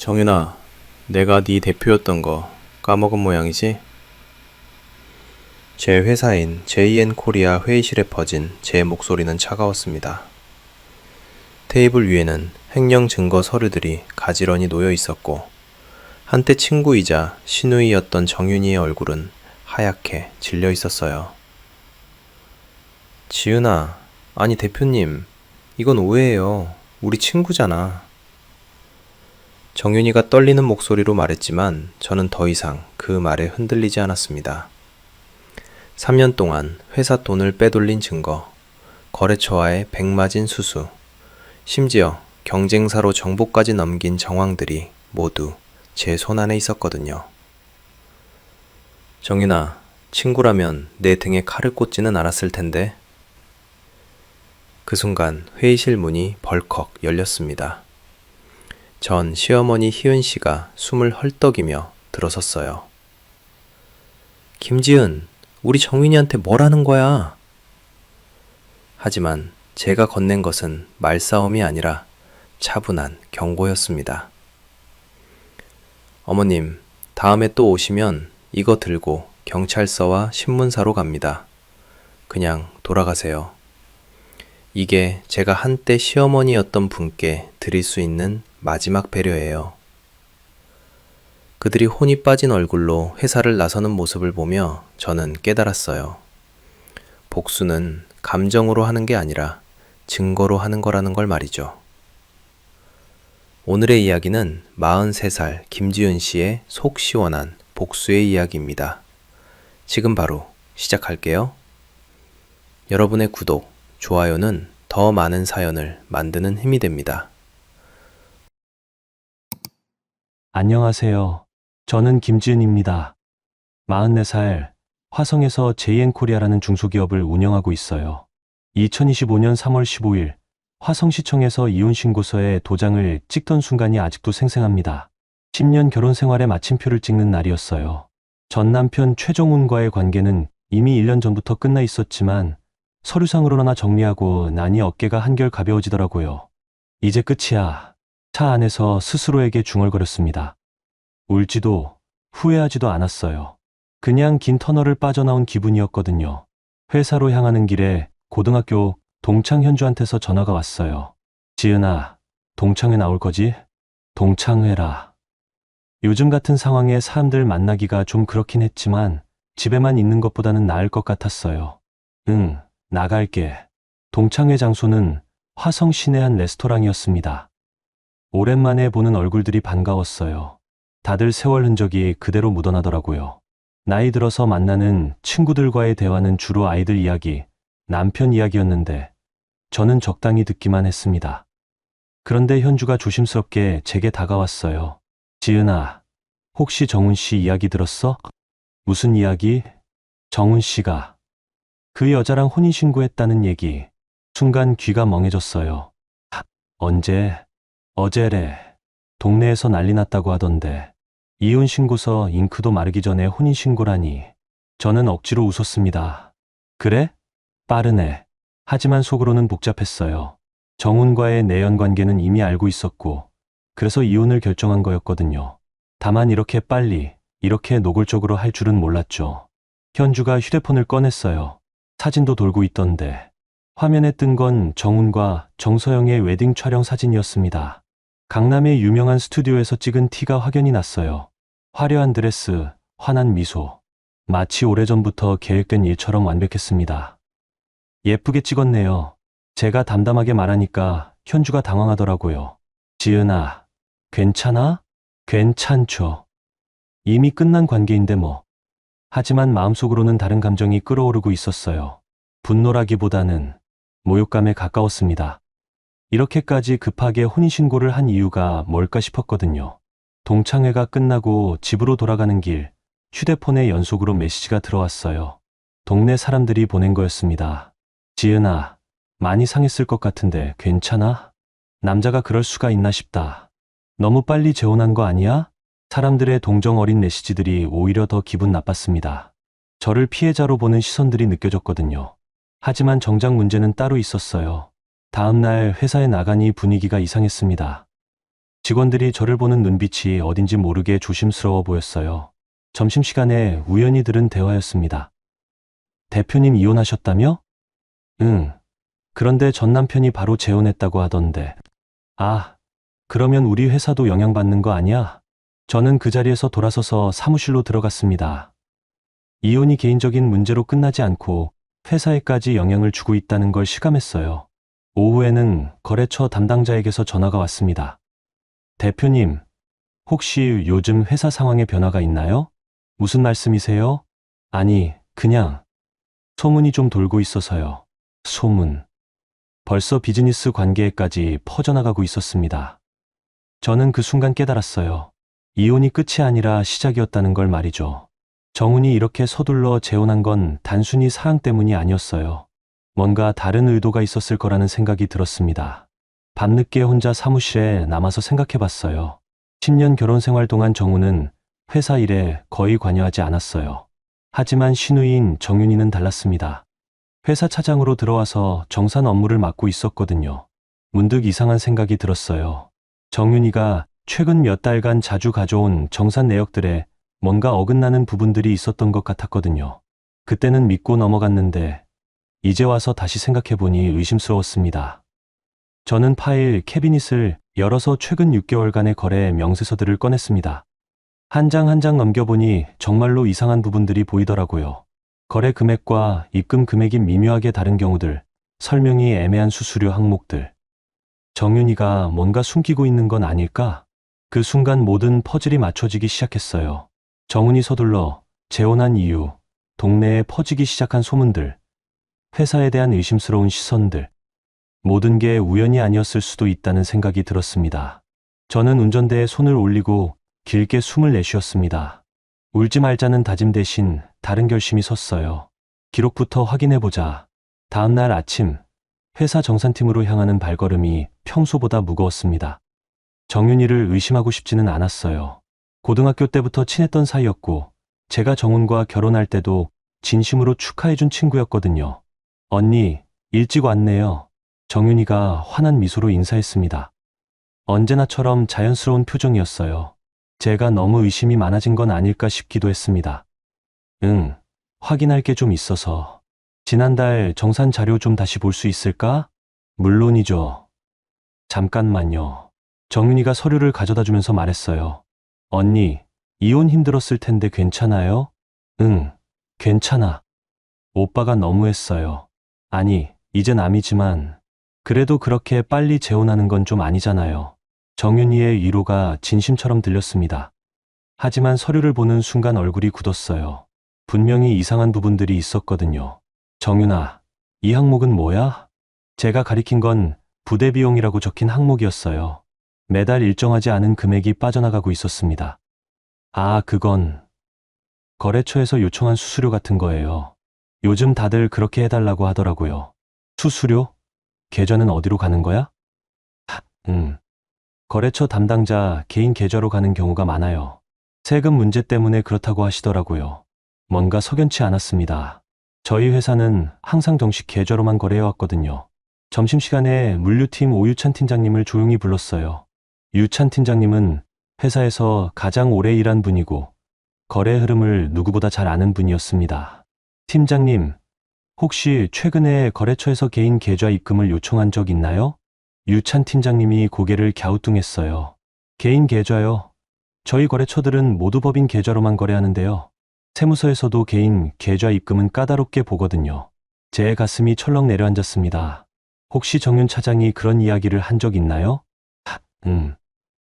정윤아, 내가 네 대표였던 거 까먹은 모양이지? 제 회사인 JN 코리아 회의실에 퍼진 제 목소리는 차가웠습니다. 테이블 위에는 횡령 증거 서류들이 가지런히 놓여 있었고, 한때 친구이자 시누이였던 정윤이의 얼굴은 하얗게 질려 있었어요. 지은아, 아니 대표님, 이건 오해예요. 우리 친구잖아. 정윤이가 떨리는 목소리로 말했지만 저는 더 이상 그 말에 흔들리지 않았습니다. 3년 동안 회사 돈을 빼돌린 증거, 거래처와의 백마진 수수, 심지어 경쟁사로 정보까지 넘긴 정황들이 모두 제 손안에 있었거든요. 정윤아, 친구라면 내 등에 칼을 꽂지는 않았을 텐데. 그 순간 회의실 문이 벌컥 열렸습니다. 전 시어머니 희은 씨가 숨을 헐떡이며 들어섰어요. 김지은, 우리 정윤이한테 뭘 하는 거야? 하지만 제가 건넨 것은 말싸움이 아니라 차분한 경고였습니다. 어머님, 다음에 또 오시면 이거 들고 경찰서와 신문사로 갑니다. 그냥 돌아가세요. 이게 제가 한때 시어머니였던 분께 드릴 수 있는 마지막 배려예요. 그들이 혼이 빠진 얼굴로 회사를 나서는 모습을 보며 저는 깨달았어요. 복수는 감정으로 하는 게 아니라 증거로 하는 거라는 걸 말이죠. 오늘의 이야기는 43살 김지은 씨의 속 시원한 복수의 이야기입니다. 지금 바로 시작할게요. 여러분의 구독, 좋아요는 더 많은 사연을 만드는 힘이 됩니다. 안녕하세요. 저는 김지은입니다. 44살, 화성에서 JN코리아라는 중소기업을 운영하고 있어요. 2025년 3월 15일, 화성시청에서 이혼신고서에 도장을 찍던 순간이 아직도 생생합니다. 10년 결혼 생활의 마침표를 찍는 날이었어요. 전 남편 최정훈과의 관계는 이미 1년 전부터 끝나 있었지만 서류상으로나 정리하고 나니 어깨가 한결 가벼워지더라고요. 이제 끝이야. 차 안에서 스스로에게 중얼거렸습니다. 울지도 후회하지도 않았어요. 그냥 긴 터널을 빠져나온 기분이었거든요. 회사로 향하는 길에 고등학교 동창 현주한테서 전화가 왔어요. 지은아, 동창회 나올 거지? 동창회라. 요즘 같은 상황에 사람들 만나기가 좀 그렇긴 했지만 집에만 있는 것보다는 나을 것 같았어요. 응, 나갈게. 동창회 장소는 화성 시내 한 레스토랑이었습니다. 오랜만에 보는 얼굴들이 반가웠어요. 다들 세월 흔적이 그대로 묻어나더라고요. 나이 들어서 만나는 친구들과의 대화는 주로 아이들 이야기, 남편 이야기였는데 저는 적당히 듣기만 했습니다. 그런데 현주가 조심스럽게 제게 다가왔어요. 지은아, 혹시 정훈 씨 이야기 들었어? 무슨 이야기? 정훈 씨가 그 여자랑 혼인신고했다는 얘기. 순간 귀가 멍해졌어요. 언제? 어제래. 동네에서 난리 났다고 하던데. 이혼신고서 잉크도 마르기 전에 혼인신고라니. 저는 억지로 웃었습니다. 그래? 빠르네. 하지만 속으로는 복잡했어요. 정훈과의 내연관계는 이미 알고 있었고, 그래서 이혼을 결정한 거였거든요. 다만 이렇게 빨리, 이렇게 노골적으로 할 줄은 몰랐죠. 현주가 휴대폰을 꺼냈어요. 사진도 돌고 있던데. 화면에 뜬 건 정훈과 정서영의 웨딩 촬영 사진이었습니다. 강남의 유명한 스튜디오에서 찍은 티가 확연히 났어요. 화려한 드레스, 환한 미소. 마치 오래전부터 계획된 일처럼 완벽했습니다. 예쁘게 찍었네요. 제가 담담하게 말하니까 현주가 당황하더라고요. 지은아, 괜찮아? 괜찮죠. 이미 끝난 관계인데 뭐. 하지만 마음속으로는 다른 감정이 끓어오르고 있었어요. 분노라기보다는 모욕감에 가까웠습니다. 이렇게까지 급하게 혼인신고를 한 이유가 뭘까 싶었거든요. 동창회가 끝나고 집으로 돌아가는 길, 휴대폰에 연속으로 메시지가 들어왔어요. 동네 사람들이 보낸 거였습니다. 지은아, 많이 상했을 것 같은데 괜찮아? 남자가 그럴 수가 있나 싶다. 너무 빨리 재혼한 거 아니야? 사람들의 동정 어린 메시지들이 오히려 더 기분 나빴습니다. 저를 피해자로 보는 시선들이 느껴졌거든요. 하지만 정작 문제는 따로 있었어요. 다음 날 회사에 나가니 분위기가 이상했습니다. 직원들이 저를 보는 눈빛이 어딘지 모르게 조심스러워 보였어요. 점심시간에 우연히 들은 대화였습니다. 대표님 이혼하셨다며? 응. 그런데 전 남편이 바로 재혼했다고 하던데. 아, 그러면 우리 회사도 영향받는 거 아니야? 저는 그 자리에서 돌아서서 사무실로 들어갔습니다. 이혼이 개인적인 문제로 끝나지 않고 회사에까지 영향을 주고 있다는 걸 실감했어요. 오후에는 거래처 담당자에게서 전화가 왔습니다. 대표님, 혹시 요즘 회사 상황에 변화가 있나요? 무슨 말씀이세요? 아니, 그냥 소문이 좀 돌고 있어서요. 소문. 벌써 비즈니스 관계에까지 퍼져나가고 있었습니다. 저는 그 순간 깨달았어요. 이혼이 끝이 아니라 시작이었다는 걸 말이죠. 정훈이 이렇게 서둘러 재혼한 건 단순히 사랑 때문이 아니었어요. 뭔가 다른 의도가 있었을 거라는 생각이 들었습니다. 밤늦게 혼자 사무실에 남아서 생각해 봤어요. 10년 결혼 생활 동안 정훈은 회사 일에 거의 관여하지 않았어요. 하지만 신우인 정윤이는 달랐습니다. 회사 차장으로 들어와서 정산 업무를 맡고 있었거든요. 문득 이상한 생각이 들었어요. 정윤이가 최근 몇 달간 자주 가져온 정산 내역들에 뭔가 어긋나는 부분들이 있었던 것 같았거든요. 그때는 믿고 넘어갔는데 이제 와서 다시 생각해보니 의심스러웠습니다. 저는 파일 캐비닛을 열어서 최근 6개월간의 거래 명세서들을 꺼냈습니다. 한 장 한 장 넘겨보니 정말로 이상한 부분들이 보이더라고요. 거래 금액과 입금 금액이 미묘하게 다른 경우들, 설명이 애매한 수수료 항목들. 정윤이가 뭔가 숨기고 있는 건 아닐까? 그 순간 모든 퍼즐이 맞춰지기 시작했어요. 정훈이 서둘러 재혼한 이유, 동네에 퍼지기 시작한 소문들, 회사에 대한 의심스러운 시선들, 모든 게 우연이 아니었을 수도 있다는 생각이 들었습니다. 저는 운전대에 손을 올리고 길게 숨을 내쉬었습니다. 울지 말자는 다짐 대신 다른 결심이 섰어요. 기록부터 확인해보자. 다음 날 아침, 회사 정산팀으로 향하는 발걸음이 평소보다 무거웠습니다. 정윤이를 의심하고 싶지는 않았어요. 고등학교 때부터 친했던 사이였고, 제가 정훈과 결혼할 때도 진심으로 축하해준 친구였거든요. 언니, 일찍 왔네요. 정윤이가 환한 미소로 인사했습니다. 언제나처럼 자연스러운 표정이었어요. 제가 너무 의심이 많아진 건 아닐까 싶기도 했습니다. 응, 확인할 게 좀 있어서. 지난달 정산 자료 좀 다시 볼 수 있을까? 물론이죠. 잠깐만요. 정윤이가 서류를 가져다 주면서 말했어요. 언니, 이혼 힘들었을 텐데 괜찮아요? 응, 괜찮아. 오빠가 너무했어요. 아니, 이젠 남이지만 그래도 그렇게 빨리 재혼하는 건 좀 아니잖아요. 정윤이의 위로가 진심처럼 들렸습니다. 하지만 서류를 보는 순간 얼굴이 굳었어요. 분명히 이상한 부분들이 있었거든요. 정윤아, 이 항목은 뭐야? 제가 가리킨 건 부대 비용이라고 적힌 항목이었어요. 매달 일정하지 않은 금액이 빠져나가고 있었습니다. 아, 그건 거래처에서 요청한 수수료 같은 거예요. 요즘 다들 그렇게 해달라고 하더라고요. 수수료? 계좌는 어디로 가는 거야? 거래처 담당자 개인 계좌로 가는 경우가 많아요. 세금 문제 때문에 그렇다고 하시더라고요. 뭔가 석연치 않았습니다. 저희 회사는 항상 정식 계좌로만 거래해왔거든요. 점심시간에 물류팀 오유찬 팀장님을 조용히 불렀어요. 유찬 팀장님은 회사에서 가장 오래 일한 분이고 거래 흐름을 누구보다 잘 아는 분이었습니다. 팀장님, 혹시 최근에 거래처에서 개인 계좌 입금을 요청한 적 있나요? 유찬 팀장님이 고개를 갸우뚱했어요. 개인 계좌요? 저희 거래처들은 모두 법인 계좌로만 거래하는데요. 세무서에서도 개인 계좌 입금은 까다롭게 보거든요. 제 가슴이 철렁 내려앉았습니다. 혹시 정윤 차장이 그런 이야기를 한 적 있나요?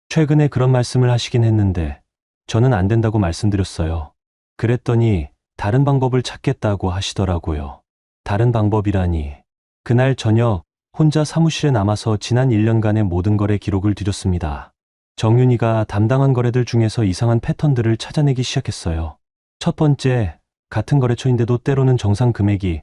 최근에 그런 말씀을 하시긴 했는데 저는 안 된다고 말씀드렸어요. 그랬더니 다른 방법을 찾겠다고 하시더라고요. 다른 방법이라니. 그날 저녁 혼자 사무실에 남아서 지난 1년간의 모든 거래 기록을 뒤졌습니다. 정윤이가 담당한 거래들 중에서 이상한 패턴들을 찾아내기 시작했어요. 첫 번째, 같은 거래처인데도 때로는 정상 금액이,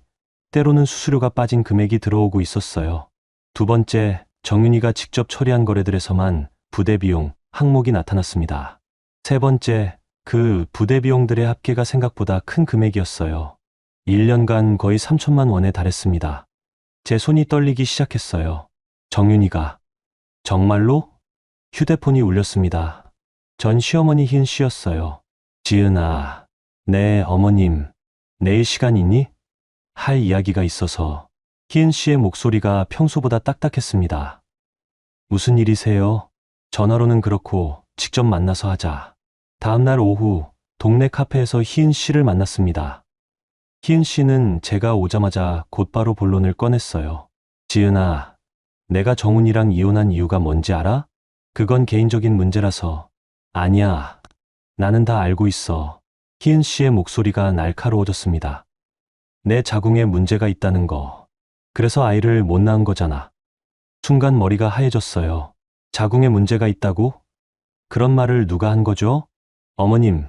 때로는 수수료가 빠진 금액이 들어오고 있었어요. 두 번째, 정윤이가 직접 처리한 거래들에서만 부대 비용, 항목이 나타났습니다. 세 번째, 그 부대 비용들의 합계가 생각보다 큰 금액이었어요. 1년간 거의 3천만 원에 달했습니다. 제 손이 떨리기 시작했어요. 정윤이가 정말로? 휴대폰이 울렸습니다. 전 시어머니 희은 씨였어요. 지은아, 네, 어머님. 내일 시간 있니? 할 이야기가 있어서. 희은 씨의 목소리가 평소보다 딱딱했습니다. 무슨 일이세요? 전화로는 그렇고 직접 만나서 하자. 다음날 오후 동네 카페에서 희은 씨를 만났습니다. 희은 씨는 제가 오자마자 곧바로 본론을 꺼냈어요. 지은아, 내가 정훈이랑 이혼한 이유가 뭔지 알아? 그건 개인적인 문제라서. 아니야. 나는 다 알고 있어. 희은 씨의 목소리가 날카로워졌습니다. 내 자궁에 문제가 있다는 거. 그래서 아이를 못 낳은 거잖아. 순간 머리가 하얘졌어요. 자궁에 문제가 있다고? 그런 말을 누가 한 거죠? 어머님,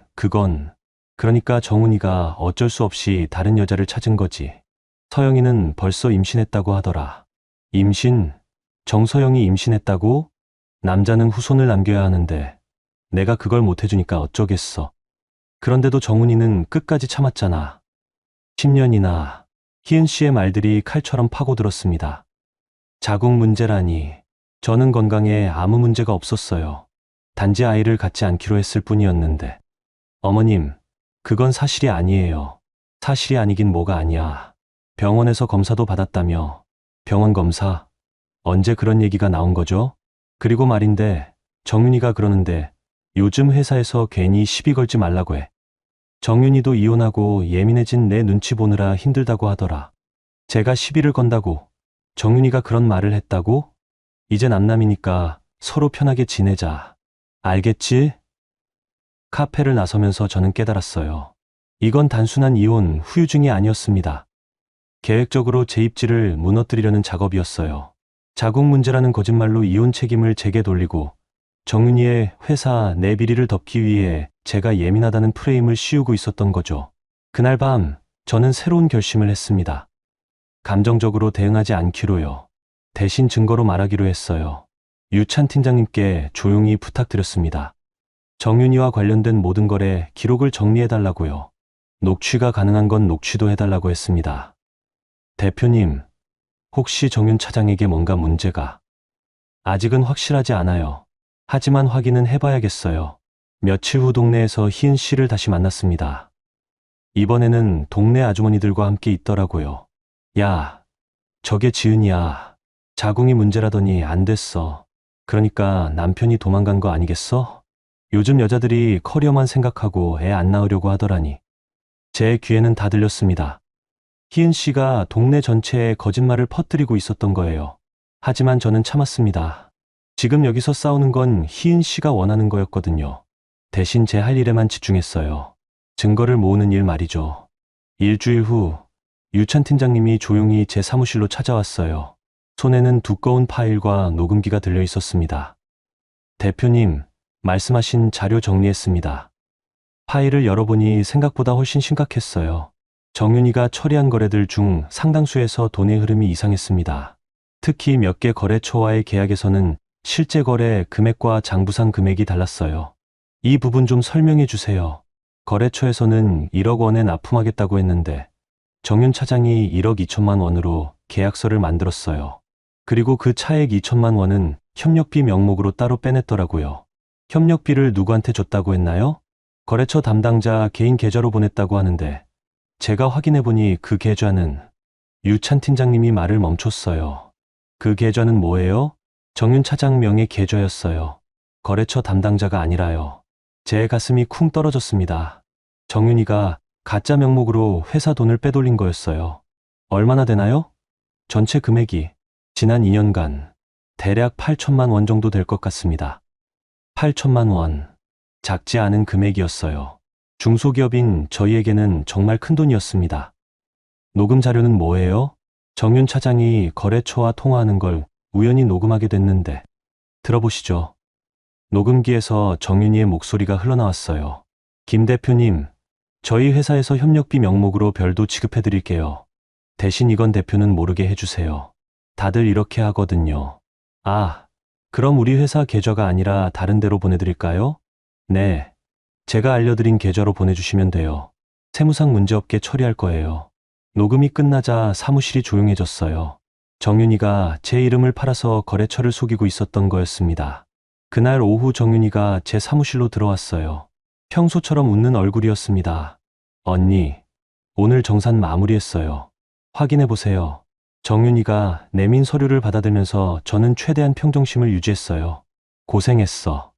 그러니까 정훈이가 어쩔 수 없이 다른 여자를 찾은 거지. 서영이는 벌써 임신했다고 하더라. 임신? 정서영이 임신했다고? 남자는 후손을 남겨야 하는데 내가 그걸 못 해주니까 어쩌겠어. 그런데도 정훈이는 끝까지 참았잖아. 10년이나. 희은 씨의 말들이 칼처럼 파고들었습니다. 자궁 문제라니. 저는 건강에 아무 문제가 없었어요. 단지 아이를 갖지 않기로 했을 뿐이었는데. 어머님, 그건 사실이 아니에요. 사실이 아니긴 뭐가 아니야. 병원에서 검사도 받았다며. 병원 검사? 언제 그런 얘기가 나온 거죠? 그리고 말인데, 정윤이가 그러는데 요즘 회사에서 괜히 시비 걸지 말라고 해. 정윤이도 이혼하고 예민해진 내 눈치 보느라 힘들다고 하더라. 제가 시비를 건다고 정윤이가 그런 말을 했다고? 이제 남남이니까 서로 편하게 지내자. 알겠지? 카페를 나서면서 저는 깨달았어요. 이건 단순한 이혼 후유증이 아니었습니다. 계획적으로 제 입지를 무너뜨리려는 작업이었어요. 자궁 문제라는 거짓말로 이혼 책임을 제게 돌리고 정윤이의 회사 내 비리를 덮기 위해 제가 예민하다는 프레임을 씌우고 있었던 거죠. 그날 밤 저는 새로운 결심을 했습니다. 감정적으로 대응하지 않기로요. 대신 증거로 말하기로 했어요. 유찬 팀장님께 조용히 부탁드렸습니다. 정윤이와 관련된 모든 거래 기록을 정리해달라고요. 녹취가 가능한 건 녹취도 해달라고 했습니다. 대표님, 혹시 정윤 차장에게 뭔가 문제가? 아직은 확실하지 않아요. 하지만 확인은 해봐야겠어요. 며칠 후 동네에서 희은 씨를 다시 만났습니다. 이번에는 동네 아주머니들과 함께 있더라고요. 야, 저게 지은이야. 자궁이 문제라더니 안 됐어. 그러니까 남편이 도망간 거 아니겠어? 요즘 여자들이 커리어만 생각하고 애 안 낳으려고 하더라니. 제 귀에는 다 들렸습니다. 희은 씨가 동네 전체에 거짓말을 퍼뜨리고 있었던 거예요. 하지만 저는 참았습니다. 지금 여기서 싸우는 건 희은 씨가 원하는 거였거든요. 대신 제 할 일에만 집중했어요. 증거를 모으는 일 말이죠. 일주일 후 유찬 팀장님이 조용히 제 사무실로 찾아왔어요. 손에는 두꺼운 파일과 녹음기가 들려 있었습니다. 대표님, 말씀하신 자료 정리했습니다. 파일을 열어보니 생각보다 훨씬 심각했어요. 정윤이가 처리한 거래들 중 상당수에서 돈의 흐름이 이상했습니다. 특히 몇 개 거래처와의 계약에서는 실제 거래 금액과 장부상 금액이 달랐어요. 이 부분 좀 설명해 주세요. 거래처에서는 1억 원에 납품하겠다고 했는데 정윤 차장이 1억 2천만 원으로 계약서를 만들었어요. 그리고 그 차액 2천만 원은 협력비 명목으로 따로 빼냈더라고요. 협력비를 누구한테 줬다고 했나요? 거래처 담당자 개인 계좌로 보냈다고 하는데 제가 확인해보니 그 계좌는 유찬 팀장님이 말을 멈췄어요. 그 계좌는 뭐예요? 정윤 차장 명의 계좌였어요. 거래처 담당자가 아니라요. 제 가슴이 쿵 떨어졌습니다. 정윤이가 가짜 명목으로 회사 돈을 빼돌린 거였어요. 얼마나 되나요? 전체 금액이 지난 2년간 대략 8천만 원 정도 될 것 같습니다. 8천만 원. 작지 않은 금액이었어요. 중소기업인 저희에게는 정말 큰 돈이었습니다. 녹음 자료는 뭐예요? 정윤 차장이 거래처와 통화하는 걸 우연히 녹음하게 됐는데 들어보시죠. 녹음기에서 정윤이의 목소리가 흘러나왔어요. 김 대표님, 저희 회사에서 협력비 명목으로 별도 지급해드릴게요. 대신 이건 대표는 모르게 해주세요. 다들 이렇게 하거든요. 아, 그럼 우리 회사 계좌가 아니라 다른 데로 보내드릴까요? 네, 제가 알려드린 계좌로 보내주시면 돼요. 세무상 문제없게 처리할 거예요. 녹음이 끝나자 사무실이 조용해졌어요. 정윤이가 제 이름을 팔아서 거래처를 속이고 있었던 거였습니다. 그날 오후 정윤이가 제 사무실로 들어왔어요. 평소처럼 웃는 얼굴이었습니다. 언니, 오늘 정산 마무리했어요. 확인해 보세요. 정윤이가 내민 서류를 받아들면서 저는 최대한 평정심을 유지했어요. 고생했어.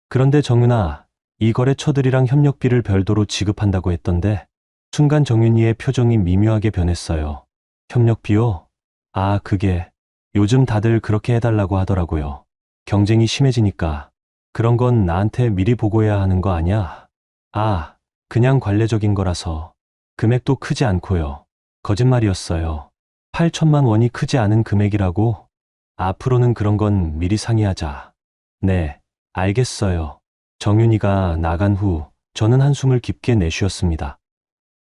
그런데 정윤아, 이 거래처들이랑 협력비를 별도로 지급한다고 했던데, 순간 정윤이의 표정이 미묘하게 변했어요. 협력비요? 아, 그게 요즘 다들 그렇게 해달라고 하더라고요. 경쟁이 심해지니까. 그런 건 나한테 미리 보고해야 하는 거 아냐? 아, 그냥 관례적인 거라서. 금액도 크지 않고요. 거짓말이었어요. 8천만 원이 크지 않은 금액이라고? 앞으로는 그런 건 미리 상의하자. 네, 알겠어요. 정윤이가 나간 후 저는 한숨을 깊게 내쉬었습니다.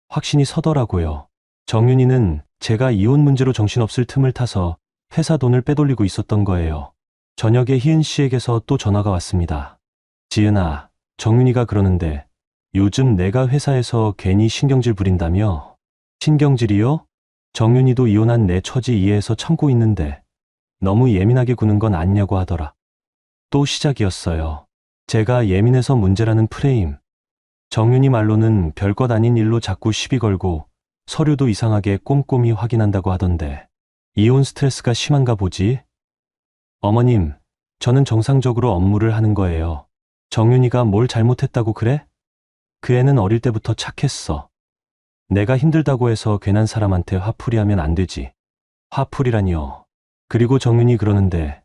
확신이 서더라고요. 정윤이는 제가 이혼 문제로 정신없을 틈을 타서 회사 돈을 빼돌리고 있었던 거예요. 저녁에 희은 씨에게서 또 전화가 왔습니다. 지은아, 정윤이가 그러는데 요즘 내가 회사에서 괜히 신경질 부린다며? 신경질이요? 정윤이도 이혼한 내 처지 이해해서 참고 있는데 너무 예민하게 구는 건 아니냐고 하더라. 또 시작이었어요. 제가 예민해서 문제라는 프레임. 정윤이 말로는 별것 아닌 일로 자꾸 시비 걸고 서류도 이상하게 꼼꼼히 확인한다고 하던데 이혼 스트레스가 심한가 보지? 어머님, 저는 정상적으로 업무를 하는 거예요. 정윤이가 뭘 잘못했다고 그래? 그 애는 어릴 때부터 착했어. 내가 힘들다고 해서 괜한 사람한테 화풀이하면 안 되지. 화풀이라니요. 그리고 정윤이 그러는데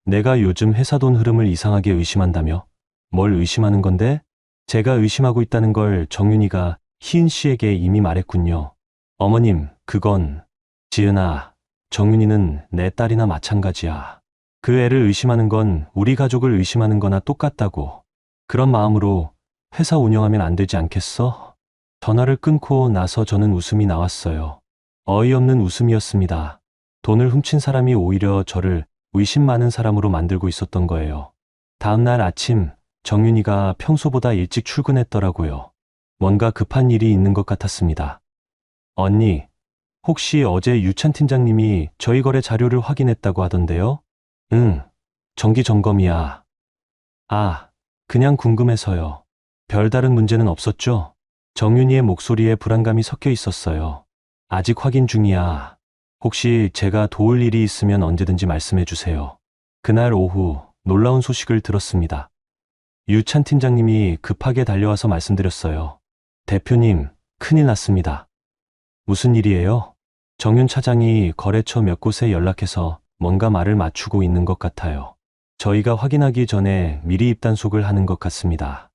내가 요즘 회사 돈 흐름을 이상하게 의심한다며? 뭘 의심하는 건데? 제가 의심하고 있다는 걸 정윤이가 희은 씨에게 이미 말했군요. 어머님, 그건 지은아, 정윤이는 내 딸이나 마찬가지야. 그 애를 의심하는 건 우리 가족을 의심하는 거나 똑같다고. 그런 마음으로 회사 운영하면 안 되지 않겠어? 전화를 끊고 나서 저는 웃음이 나왔어요. 어이없는 웃음이었습니다. 돈을 훔친 사람이 오히려 저를 의심 많은 사람으로 만들고 있었던 거예요. 다음 날 아침 정윤이가 평소보다 일찍 출근했더라고요. 뭔가 급한 일이 있는 것 같았습니다. 언니, 혹시 어제 유찬 팀장님이 저희 거래 자료를 확인했다고 하던데요? 응, 정기 점검이야. 아, 그냥 궁금해서요. 별다른 문제는 없었죠? 정윤이의 목소리에 불안감이 섞여 있었어요. 아직 확인 중이야. 혹시 제가 도울 일이 있으면 언제든지 말씀해 주세요. 그날 오후 놀라운 소식을 들었습니다. 유찬 팀장님이 급하게 달려와서 말씀드렸어요. 대표님, 큰일 났습니다. 무슨 일이에요? 정윤 차장이 거래처 몇 곳에 연락해서 뭔가 말을 맞추고 있는 것 같아요. 저희가 확인하기 전에 미리 입단속을 하는 것 같습니다.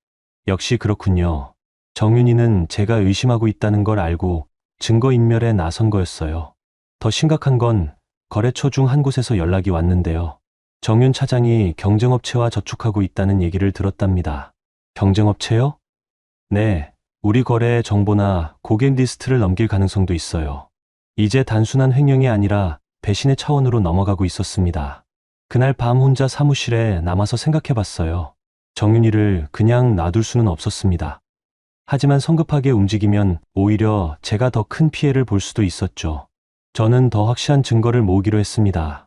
역시 그렇군요. 정윤이는 제가 의심하고 있다는 걸 알고 증거인멸에 나선 거였어요. 더 심각한 건 거래처 중 한 곳에서 연락이 왔는데요. 정윤 차장이 경쟁업체와 저축하고 있다는 얘기를 들었답니다. 경쟁업체요? 네, 우리 거래의 정보나 고객 리스트를 넘길 가능성도 있어요. 이제 단순한 횡령이 아니라 배신의 차원으로 넘어가고 있었습니다. 그날 밤 혼자 사무실에 남아서 생각해봤어요. 정윤이를 그냥 놔둘 수는 없었습니다. 하지만 성급하게 움직이면 오히려 제가 더 큰 피해를 볼 수도 있었죠. 저는 더 확실한 증거를 모으기로 했습니다.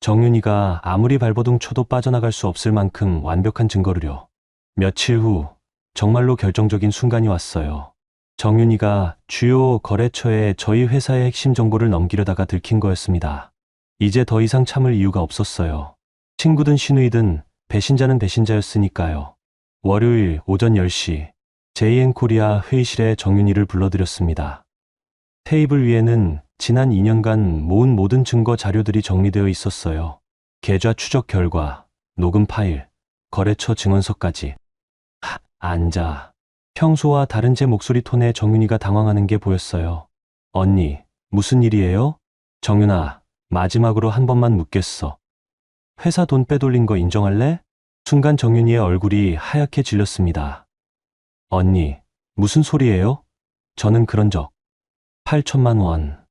정윤이가 아무리 발버둥 쳐도 빠져나갈 수 없을 만큼 완벽한 증거를요. 며칠 후 정말로 결정적인 순간이 왔어요. 정윤이가 주요 거래처에 저희 회사의 핵심 정보를 넘기려다가 들킨 거였습니다. 이제 더 이상 참을 이유가 없었어요. 친구든 시누이든 배신자는 배신자였으니까요. 월요일 오전 10시 JN코리아 회의실에 정윤이를 불러들였습니다. 테이블 위에는 지난 2년간 모은 모든 증거 자료들이 정리되어 있었어요. 계좌 추적 결과, 녹음 파일, 거래처 증언서까지. 앉아. 평소와 다른 제 목소리 톤에 정윤이가 당황하는 게 보였어요. 언니, 무슨 일이에요? 정윤아, 마지막으로 한 번만 묻겠어. 회사 돈 빼돌린 거 인정할래? 순간 정윤이의 얼굴이 하얗게 질렸습니다. 언니, 무슨 소리예요? 저는 그런 적. 8천만 원.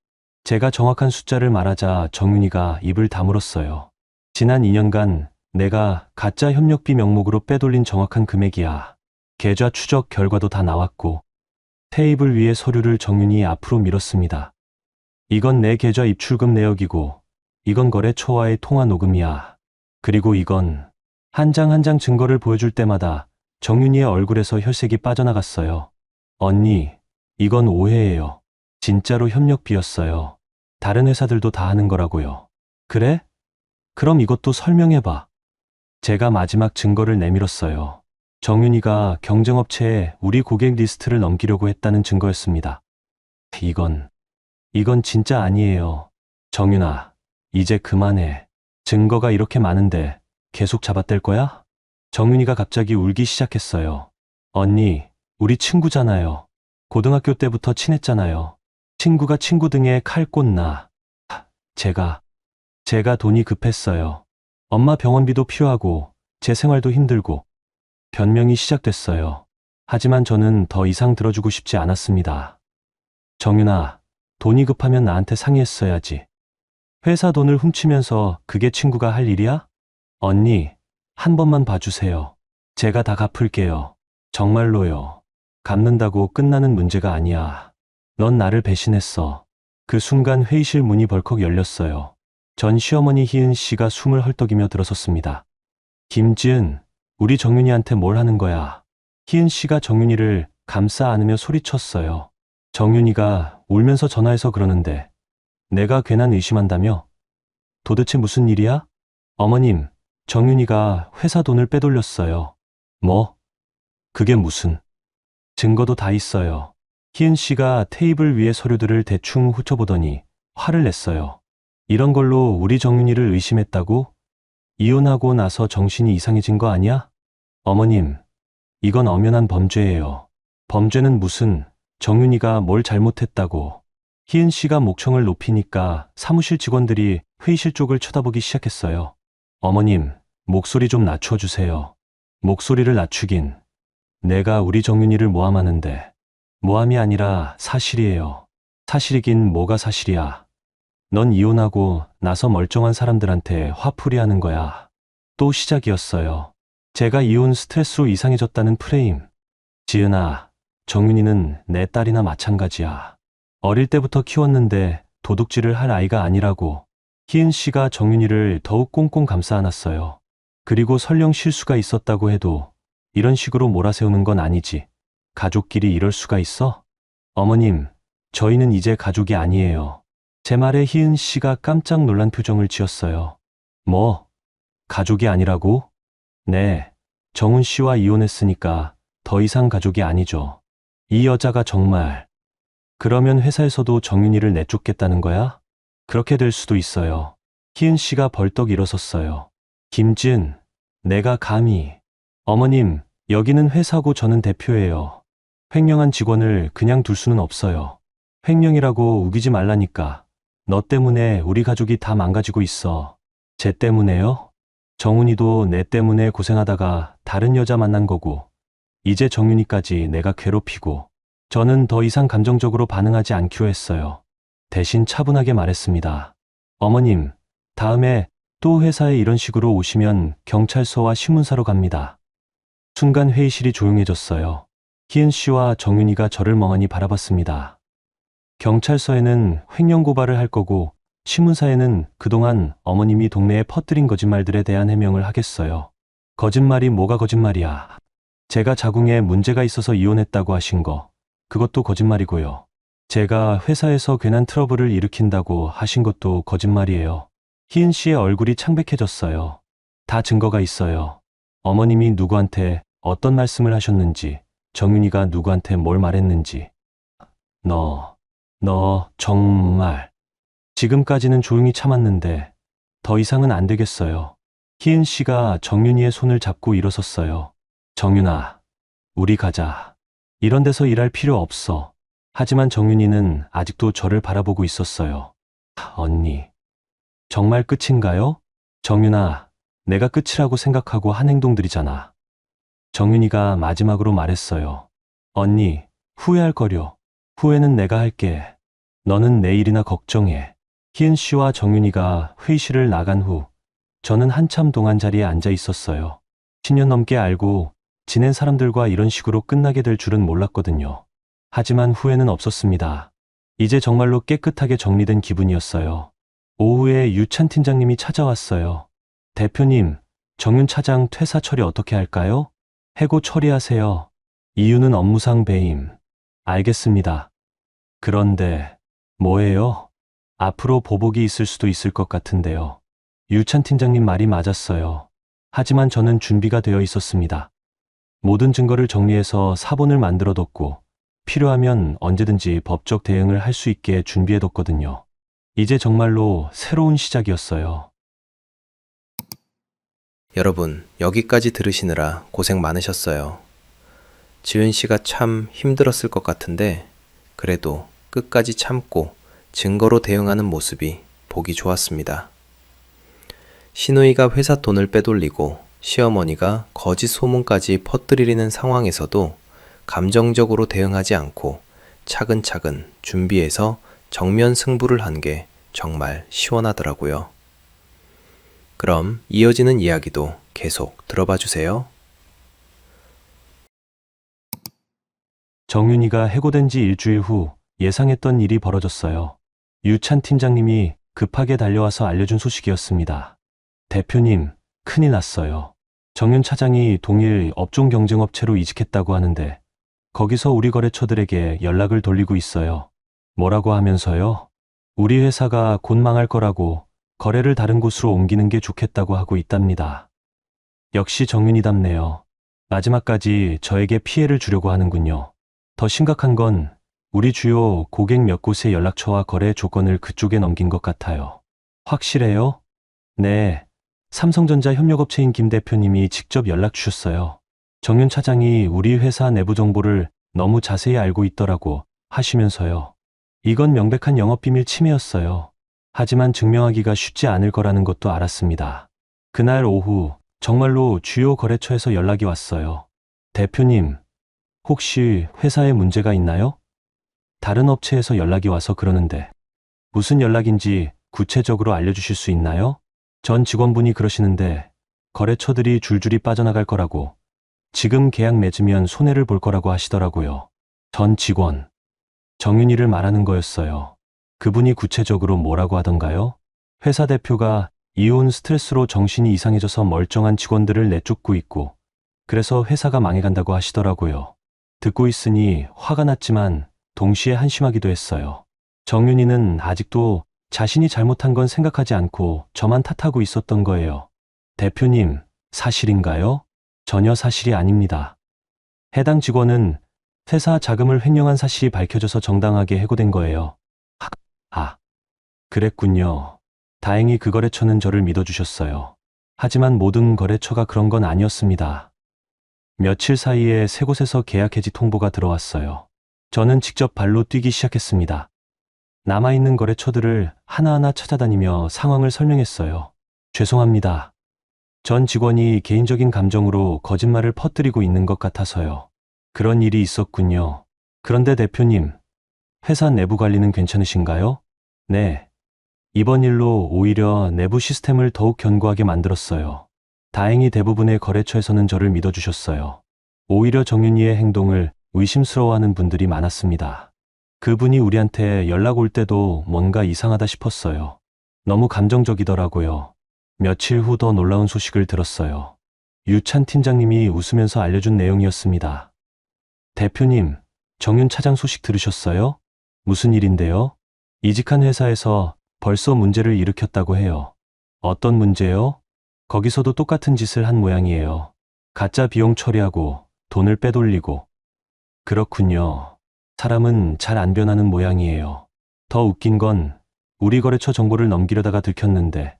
제가 정확한 숫자를 말하자 정윤이가 입을 다물었어요. 지난 2년간 내가 가짜 협력비 명목으로 빼돌린 정확한 금액이야. 계좌 추적 결과도 다 나왔고. 테이블 위에 서류를 정윤이 앞으로 밀었습니다. 이건 내 계좌 입출금 내역이고 이건 거래처와의 통화 녹음이야. 그리고 이건 한 장 한 장 증거를 보여줄 때마다 정윤이의 얼굴에서 혈색이 빠져나갔어요. 언니, 이건 오해예요. 진짜로 협력비였어요. 다른 회사들도 다 하는 거라고요. 그래? 그럼 이것도 설명해봐. 제가 마지막 증거를 내밀었어요. 정윤이가 경쟁업체에 우리 고객 리스트를 넘기려고 했다는 증거였습니다. 이건 진짜 아니에요. 정윤아, 이제 그만해. 증거가 이렇게 많은데 계속 잡아댈 거야? 정윤이가 갑자기 울기 시작했어요. 언니, 우리 친구잖아요. 고등학교 때부터 친했잖아요. 친구가 친구 등에 칼 꽂나. 제가 돈이 급했어요. 엄마 병원비도 필요하고 제 생활도 힘들고 변명이 시작됐어요. 하지만 저는 더 이상 들어주고 싶지 않았습니다. 정윤아, 돈이 급하면 나한테 상의했어야지. 회사 돈을 훔치면서 그게 친구가 할 일이야? 언니, 한 번만 봐주세요. 제가 다 갚을게요. 정말로요. 갚는다고 끝나는 문제가 아니야. 넌 나를 배신했어. 그 순간 회의실 문이 벌컥 열렸어요. 전 시어머니 희은 씨가 숨을 헐떡이며 들어섰습니다. 김지은, 우리 정윤이한테 뭘 하는 거야? 희은 씨가 정윤이를 감싸 안으며 소리쳤어요. 정윤이가 울면서 전화해서 그러는데 내가 괜한 의심한다며? 도대체 무슨 일이야? 어머님, 정윤이가 회사 돈을 빼돌렸어요. 뭐? 그게 무슨? 증거도 다 있어요. 희은 씨가 테이블 위에 서류들을 대충 훑어보더니 화를 냈어요. 이런 걸로 우리 정윤이를 의심했다고? 이혼하고 나서 정신이 이상해진 거 아니야? 어머님, 이건 엄연한 범죄예요. 범죄는 무슨, 정윤이가 뭘 잘못했다고. 희은 씨가 목청을 높이니까 사무실 직원들이 회의실 쪽을 쳐다보기 시작했어요. 어머님, 목소리 좀 낮춰주세요. 목소리를 낮추긴. 내가 우리 정윤이를 모함하는데. 모함이 아니라 사실이에요. 사실이긴 뭐가 사실이야. 넌 이혼하고 나서 멀쩡한 사람들한테 화풀이하는 거야. 또 시작이었어요. 제가 이혼 스트레스로 이상해졌다는 프레임. 지은아, 정윤이는 내 딸이나 마찬가지야. 어릴 때부터 키웠는데 도둑질을 할 아이가 아니라고. 희은 씨가 정윤이를 더욱 꽁꽁 감싸 안았어요. 그리고 설령 실수가 있었다고 해도 이런 식으로 몰아세우는 건 아니지. 가족끼리 이럴 수가 있어? 어머님, 저희는 이제 가족이 아니에요. 제 말에 희은 씨가 깜짝 놀란 표정을 지었어요. 뭐? 가족이 아니라고? 네, 정훈 씨와 이혼했으니까 더 이상 가족이 아니죠. 이 여자가 정말. 그러면 회사에서도 정윤이를 내쫓겠다는 거야? 그렇게 될 수도 있어요. 희은 씨가 벌떡 일어섰어요. 김지은, 내가 감히. 어머님, 여기는 회사고 저는 대표예요. 횡령한 직원을 그냥 둘 수는 없어요. 횡령이라고 우기지 말라니까. 너 때문에 우리 가족이 다 망가지고 있어. 쟤 때문에요? 정훈이도 내 때문에 고생하다가 다른 여자 만난 거고, 이제 정윤이까지 내가 괴롭히고, 저는 더 이상 감정적으로 반응하지 않기로 했어요. 대신 차분하게 말했습니다. 어머님, 다음에 또 회사에 이런 식으로 오시면 경찰서와 신문사로 갑니다. 순간 회의실이 조용해졌어요. 희은 씨와 정윤이가 저를 멍하니 바라봤습니다. 경찰서에는 횡령 고발을 할 거고, 신문사에는 그동안 어머님이 동네에 퍼뜨린 거짓말들에 대한 해명을 하겠어요. 거짓말이 뭐가 거짓말이야. 제가 자궁에 문제가 있어서 이혼했다고 하신 거, 그것도 거짓말이고요. 제가 회사에서 괜한 트러블을 일으킨다고 하신 것도 거짓말이에요. 희은 씨의 얼굴이 창백해졌어요. 다 증거가 있어요. 어머님이 누구한테 어떤 말씀을 하셨는지, 정윤이가 누구한테 뭘 말했는지. 너 정말. 지금까지는 조용히 참았는데 더 이상은 안 되겠어요. 희은 씨가 정윤이의 손을 잡고 일어섰어요. 정윤아, 우리 가자. 이런 데서 일할 필요 없어. 하지만 정윤이는 아직도 저를 바라보고 있었어요. 언니, 정말 끝인가요? 정윤아, 내가 끝이라고 생각하고 한 행동들이잖아. 정윤이가 마지막으로 말했어요. 언니, 후회할 거려. 후회는 내가 할게. 너는 내일이나 걱정해. 희은 씨와 정윤이가 회의실을 나간 후 저는 한참 동안 자리에 앉아 있었어요. 10년 넘게 알고 지낸 사람들과 이런 식으로 끝나게 될 줄은 몰랐거든요. 하지만 후회는 없었습니다. 이제 정말로 깨끗하게 정리된 기분이었어요. 오후에 유찬 팀장님이 찾아왔어요. 대표님, 정윤 차장 퇴사 처리 어떻게 할까요? 해고 처리하세요. 이유는 업무상 배임. 알겠습니다. 그런데 뭐예요? 앞으로 보복이 있을 수도 있을 것 같은데요. 유찬 팀장님 말이 맞았어요. 하지만 저는 준비가 되어 있었습니다. 모든 증거를 정리해서 사본을 만들어뒀고 필요하면 언제든지 법적 대응을 할 수 있게 준비해뒀거든요. 이제 정말로 새로운 시작이었어요. 여러분, 여기까지 들으시느라 고생 많으셨어요. 지은 씨가 참 힘들었을 것 같은데, 그래도 끝까지 참고 증거로 대응하는 모습이 보기 좋았습니다. 시누이가 회사 돈을 빼돌리고 시어머니가 거짓 소문까지 퍼뜨리는 상황에서도 감정적으로 대응하지 않고 차근차근 준비해서 정면 승부를 한 게 정말 시원하더라고요. 그럼 이어지는 이야기도 계속 들어봐 주세요. 정윤이가 해고된 지 일주일 후 예상했던 일이 벌어졌어요. 유찬 팀장님이 급하게 달려와서 알려준 소식이었습니다. 대표님, 큰일 났어요. 정윤 차장이 동일 업종 경쟁업체로 이직했다고 하는데 거기서 우리 거래처들에게 연락을 돌리고 있어요. 뭐라고 하면서요? 우리 회사가 곧 망할 거라고 거래를 다른 곳으로 옮기는 게 좋겠다고 하고 있답니다. 역시 정윤이답네요. 마지막까지 저에게 피해를 주려고 하는군요. 더 심각한 건 우리 주요 고객 몇 곳의 연락처와 거래 조건을 그쪽에 넘긴 것 같아요. 확실해요? 네. 삼성전자 협력업체인 김 대표님이 직접 연락 주셨어요. 정윤 차장이 우리 회사 내부 정보를 너무 자세히 알고 있더라고 하시면서요. 이건 명백한 영업비밀 침해였어요. 하지만 증명하기가 쉽지 않을 거라는 것도 알았습니다. 그날 오후 정말로 주요 거래처에서 연락이 왔어요. 대표님, 혹시 회사에 문제가 있나요? 다른 업체에서 연락이 와서 그러는데 무슨 연락인지 구체적으로 알려주실 수 있나요? 전 직원분이 그러시는데 거래처들이 줄줄이 빠져나갈 거라고, 지금 계약 맺으면 손해를 볼 거라고 하시더라고요. 전 직원, 정윤이를 말하는 거였어요. 그분이 구체적으로 뭐라고 하던가요? 회사 대표가 이혼 스트레스로 정신이 이상해져서 멀쩡한 직원들을 내쫓고 있고, 그래서 회사가 망해간다고 하시더라고요. 듣고 있으니 화가 났지만 동시에 한심하기도 했어요. 정윤이는 아직도 자신이 잘못한 건 생각하지 않고 저만 탓하고 있었던 거예요. 대표님, 사실인가요? 전혀 사실이 아닙니다. 해당 직원은 회사 자금을 횡령한 사실이 밝혀져서 정당하게 해고된 거예요. 아, 그랬군요. 다행히 그 거래처는 저를 믿어주셨어요. 하지만 모든 거래처가 그런 건 아니었습니다. 며칠 사이에 세 곳에서 계약 해지 통보가 들어왔어요. 저는 직접 발로 뛰기 시작했습니다. 남아있는 거래처들을 하나하나 찾아다니며 상황을 설명했어요. 죄송합니다. 전 직원이 개인적인 감정으로 거짓말을 퍼뜨리고 있는 것 같아서요. 그런 일이 있었군요. 그런데 대표님, 회사 내부 관리는 괜찮으신가요? 네. 이번 일로 오히려 내부 시스템을 더욱 견고하게 만들었어요. 다행히 대부분의 거래처에서는 저를 믿어주셨어요. 오히려 정윤이의 행동을 의심스러워하는 분들이 많았습니다. 그분이 우리한테 연락 올 때도 뭔가 이상하다 싶었어요. 너무 감정적이더라고요. 며칠 후 더 놀라운 소식을 들었어요. 유찬 팀장님이 웃으면서 알려준 내용이었습니다. 대표님, 정윤 차장 소식 들으셨어요? 무슨 일인데요? 이직한 회사에서 벌써 문제를 일으켰다고 해요. 어떤 문제요? 거기서도 똑같은 짓을 한 모양이에요. 가짜 비용 처리하고 돈을 빼돌리고. 그렇군요. 사람은 잘 안 변하는 모양이에요. 더 웃긴 건 우리 거래처 정보를 넘기려다가 들켰는데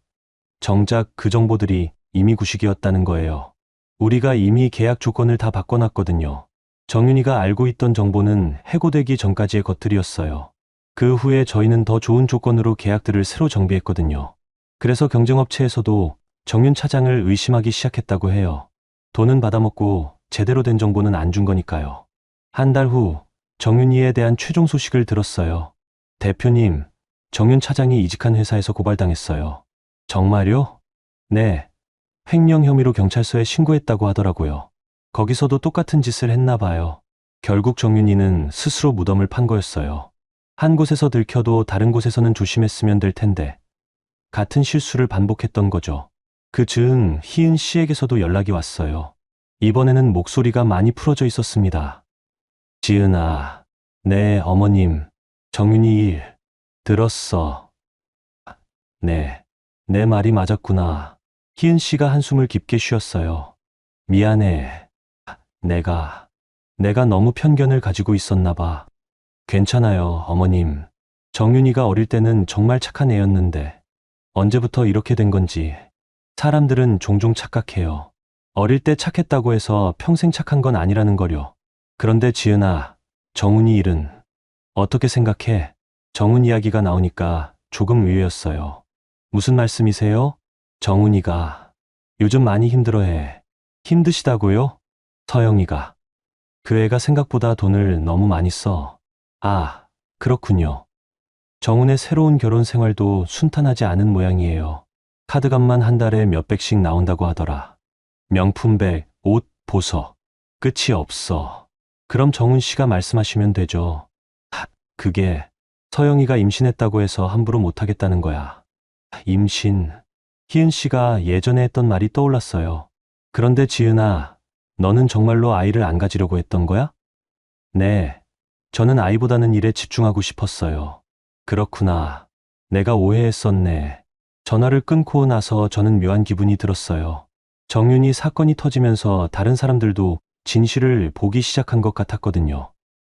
정작 그 정보들이 이미 구식이었다는 거예요. 우리가 이미 계약 조건을 다 바꿔놨거든요. 정윤이가 알고 있던 정보는 해고되기 전까지의 것들이었어요. 그 후에 저희는 더 좋은 조건으로 계약들을 새로 정비했거든요. 그래서 경쟁업체에서도 정윤 차장을 의심하기 시작했다고 해요. 돈은 받아먹고 제대로 된 정보는 안 준 거니까요. 한 달 후 정윤이에 대한 최종 소식을 들었어요. 대표님, 정윤 차장이 이직한 회사에서 고발당했어요. 정말요? 네. 횡령 혐의로 경찰서에 신고했다고 하더라고요. 거기서도 똑같은 짓을 했나 봐요. 결국 정윤이는 스스로 무덤을 판 거였어요. 한 곳에서 들켜도 다른 곳에서는 조심했으면 될 텐데 같은 실수를 반복했던 거죠. 그 즈음 희은 씨에게서도 연락이 왔어요. 이번에는 목소리가 많이 풀어져 있었습니다. 지은아, 네, 어머님, 정윤이 일 들었어. 네, 내 말이 맞았구나. 희은 씨가 한숨을 깊게 쉬었어요. 미안해. 내가 너무 편견을 가지고 있었나 봐. 괜찮아요, 어머님. 정윤이가 어릴 때는 정말 착한 애였는데 언제부터 이렇게 된 건지. 사람들은 종종 착각해요. 어릴 때 착했다고 해서 평생 착한 건 아니라는 거요. 그런데 지은아, 정훈이 일은 어떻게 생각해? 정훈 이야기가 나오니까 조금 의외였어요. 무슨 말씀이세요? 정훈이가 요즘 많이 힘들어해. 힘드시다고요? 서영이가. 그 애가 생각보다 돈을 너무 많이 써. 아, 그렇군요. 정훈의 새로운 결혼 생활도 순탄하지 않은 모양이에요. 카드값만 한 달에 몇백씩 나온다고 하더라. 명품백, 옷, 보석. 끝이 없어. 그럼 정훈 씨가 말씀하시면 되죠. 그게 서영이가 임신했다고 해서 함부로 못하겠다는 거야. 임신. 희은 씨가 예전에 했던 말이 떠올랐어요. 그런데 지은아, 너는 정말로 아이를 안 가지려고 했던 거야? 네. 저는 아이보다는 일에 집중하고 싶었어요. 그렇구나. 내가 오해했었네. 전화를 끊고 나서 저는 묘한 기분이 들었어요. 정윤이 사건이 터지면서 다른 사람들도 진실을 보기 시작한 것 같았거든요.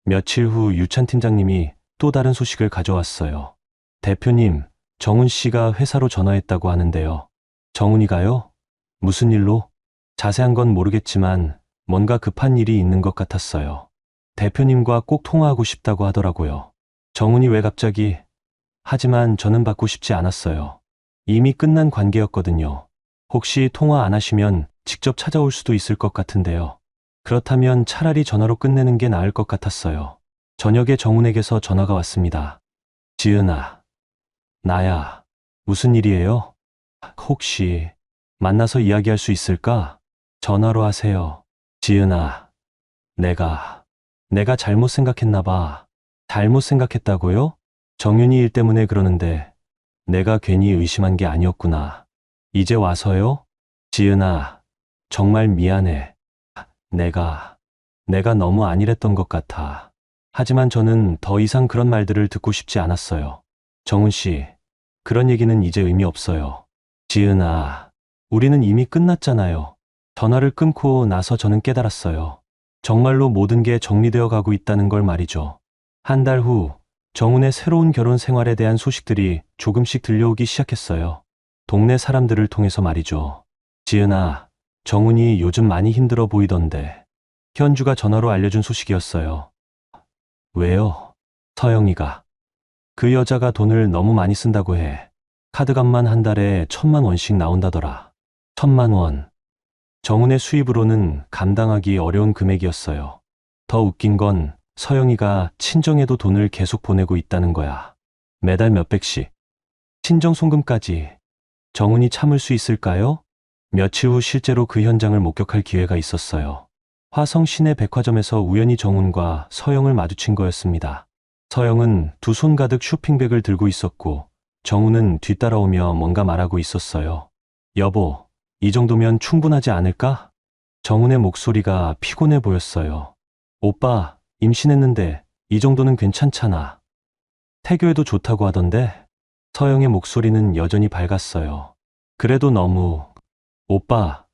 며칠 후 유찬 팀장님이 또 다른 소식을 가져왔어요. 대표님, 정훈 씨가 회사로 전화했다고 하는데요. 정훈이가요? 무슨 일로? 자세한 건 모르겠지만 뭔가 급한 일이 있는 것 같았어요. 대표님과 꼭 통화하고 싶다고 하더라고요. 정훈이 왜 갑자기? 하지만 저는 받고 싶지 않았어요. 이미 끝난 관계였거든요. 혹시 통화 안 하시면 직접 찾아올 수도 있을 것 같은데요. 그렇다면 차라리 전화로 끝내는 게 나을 것 같았어요. 저녁에 정훈에게서 전화가 왔습니다. 지은아, 나야. 무슨 일이에요? 혹시 만나서 이야기할 수 있을까? 전화로 하세요. 지은아, 내가 잘못 생각했나 봐. 잘못 생각했다고요? 정윤이 일 때문에 그러는데 내가 괜히 의심한 게 아니었구나. 이제 와서요? 지은아, 정말 미안해. 내가 너무 안일했던 것 같아. 하지만 저는 더 이상 그런 말들을 듣고 싶지 않았어요. 정훈 씨, 그런 얘기는 이제 의미 없어요. 지은아, 우리는 이미 끝났잖아요. 전화를 끊고 나서 저는 깨달았어요. 정말로 모든 게 정리되어 가고 있다는 걸 말이죠. 한 달 후, 정훈의 새로운 결혼 생활에 대한 소식들이 조금씩 들려오기 시작했어요. 동네 사람들을 통해서 말이죠. 지은아, 정훈이 요즘 많이 힘들어 보이던데. 현주가 전화로 알려준 소식이었어요. 왜요? 서영이가. 그 여자가 돈을 너무 많이 쓴다고 해. 카드값만 한 달에 1,000만 원씩 나온다더라. 1,000만 원. 정훈의 수입으로는 감당하기 어려운 금액이었어요. 더 웃긴 건 서영이가 친정에도 돈을 계속 보내고 있다는 거야. 매달 몇백씩. 친정 송금까지. 정훈이 참을 수 있을까요? 며칠 후 실제로 그 현장을 목격할 기회가 있었어요. 화성 시내 백화점에서 우연히 정훈과 서영을 마주친 거였습니다. 서영은 두 손 가득 쇼핑백을 들고 있었고 정훈은 뒤따라오며 뭔가 말하고 있었어요. 여보, 이 정도면 충분하지 않을까? 정훈의 목소리가 피곤해 보였어요. 오빠, 임신했는데 이 정도는 괜찮잖아. 태교해도 좋다고 하던데? 서영의 목소리는 여전히 밝았어요. 그래도 너무. 오빠,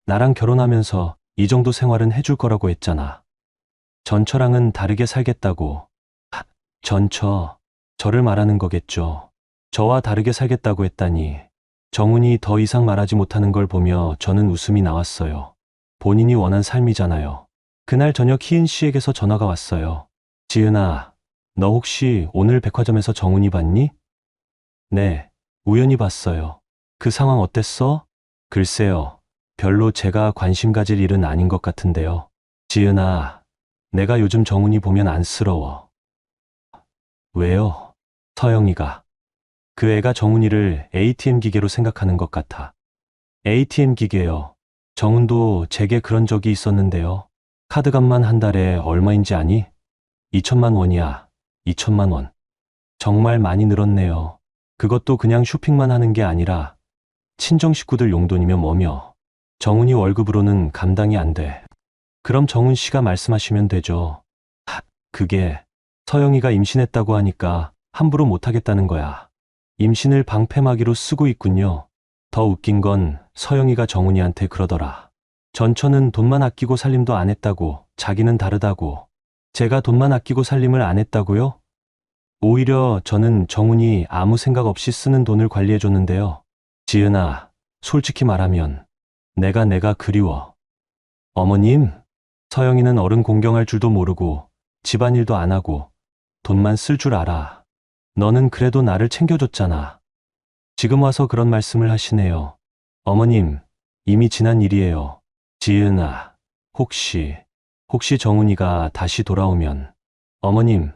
나랑 결혼하면서 이 정도 생활은 해줄 거라고 했잖아. 전처랑은 다르게 살겠다고. 전처, 저를 말하는 거겠죠. 저와 다르게 살겠다고 했다니. 정훈이 더 이상 말하지 못하는 걸 보며 저는 웃음이 나왔어요. 본인이 원한 삶이잖아요. 그날 저녁 희은 씨에게서 전화가 왔어요. 지은아, 너 혹시 오늘 백화점에서 정훈이 봤니? 네, 우연히 봤어요. 그 상황 어땠어? 글쎄요, 별로 제가 관심 가질 일은 아닌 것 같은데요. 지은아, 내가 요즘 정훈이 보면 안쓰러워. 왜요? 서영이가. 그 애가 정훈이를 ATM 기계로 생각하는 것 같아. ATM 기계요. 정훈도 제게 그런 적이 있었는데요. 카드값만 한 달에 얼마인지 아니? 2천만 원이야. 2천만 원. 정말 많이 늘었네요. 그것도 그냥 쇼핑만 하는 게 아니라 친정 식구들 용돈이면 뭐며. 정훈이 월급으로는 감당이 안 돼. 그럼 정훈 씨가 말씀하시면 되죠. 그게 서영이가 임신했다고 하니까 함부로 못하겠다는 거야. 임신을 방패막이로 쓰고 있군요. 더 웃긴 건 서영이가 정훈이한테 그러더라. 전처는 돈만 아끼고 살림도 안 했다고, 자기는 다르다고. 제가 돈만 아끼고 살림을 안 했다고요? 오히려 저는 정훈이 아무 생각 없이 쓰는 돈을 관리해줬는데요. 지은아, 솔직히 말하면 내가 그리워. 어머님, 서영이는 어른 공경할 줄도 모르고 집안일도 안 하고 돈만 쓸 줄 알아. 너는 그래도 나를 챙겨줬잖아. 지금 와서 그런 말씀을 하시네요. 어머님, 이미 지난 일이에요. 지은아, 혹시 정훈이가 다시 돌아오면. 어머님,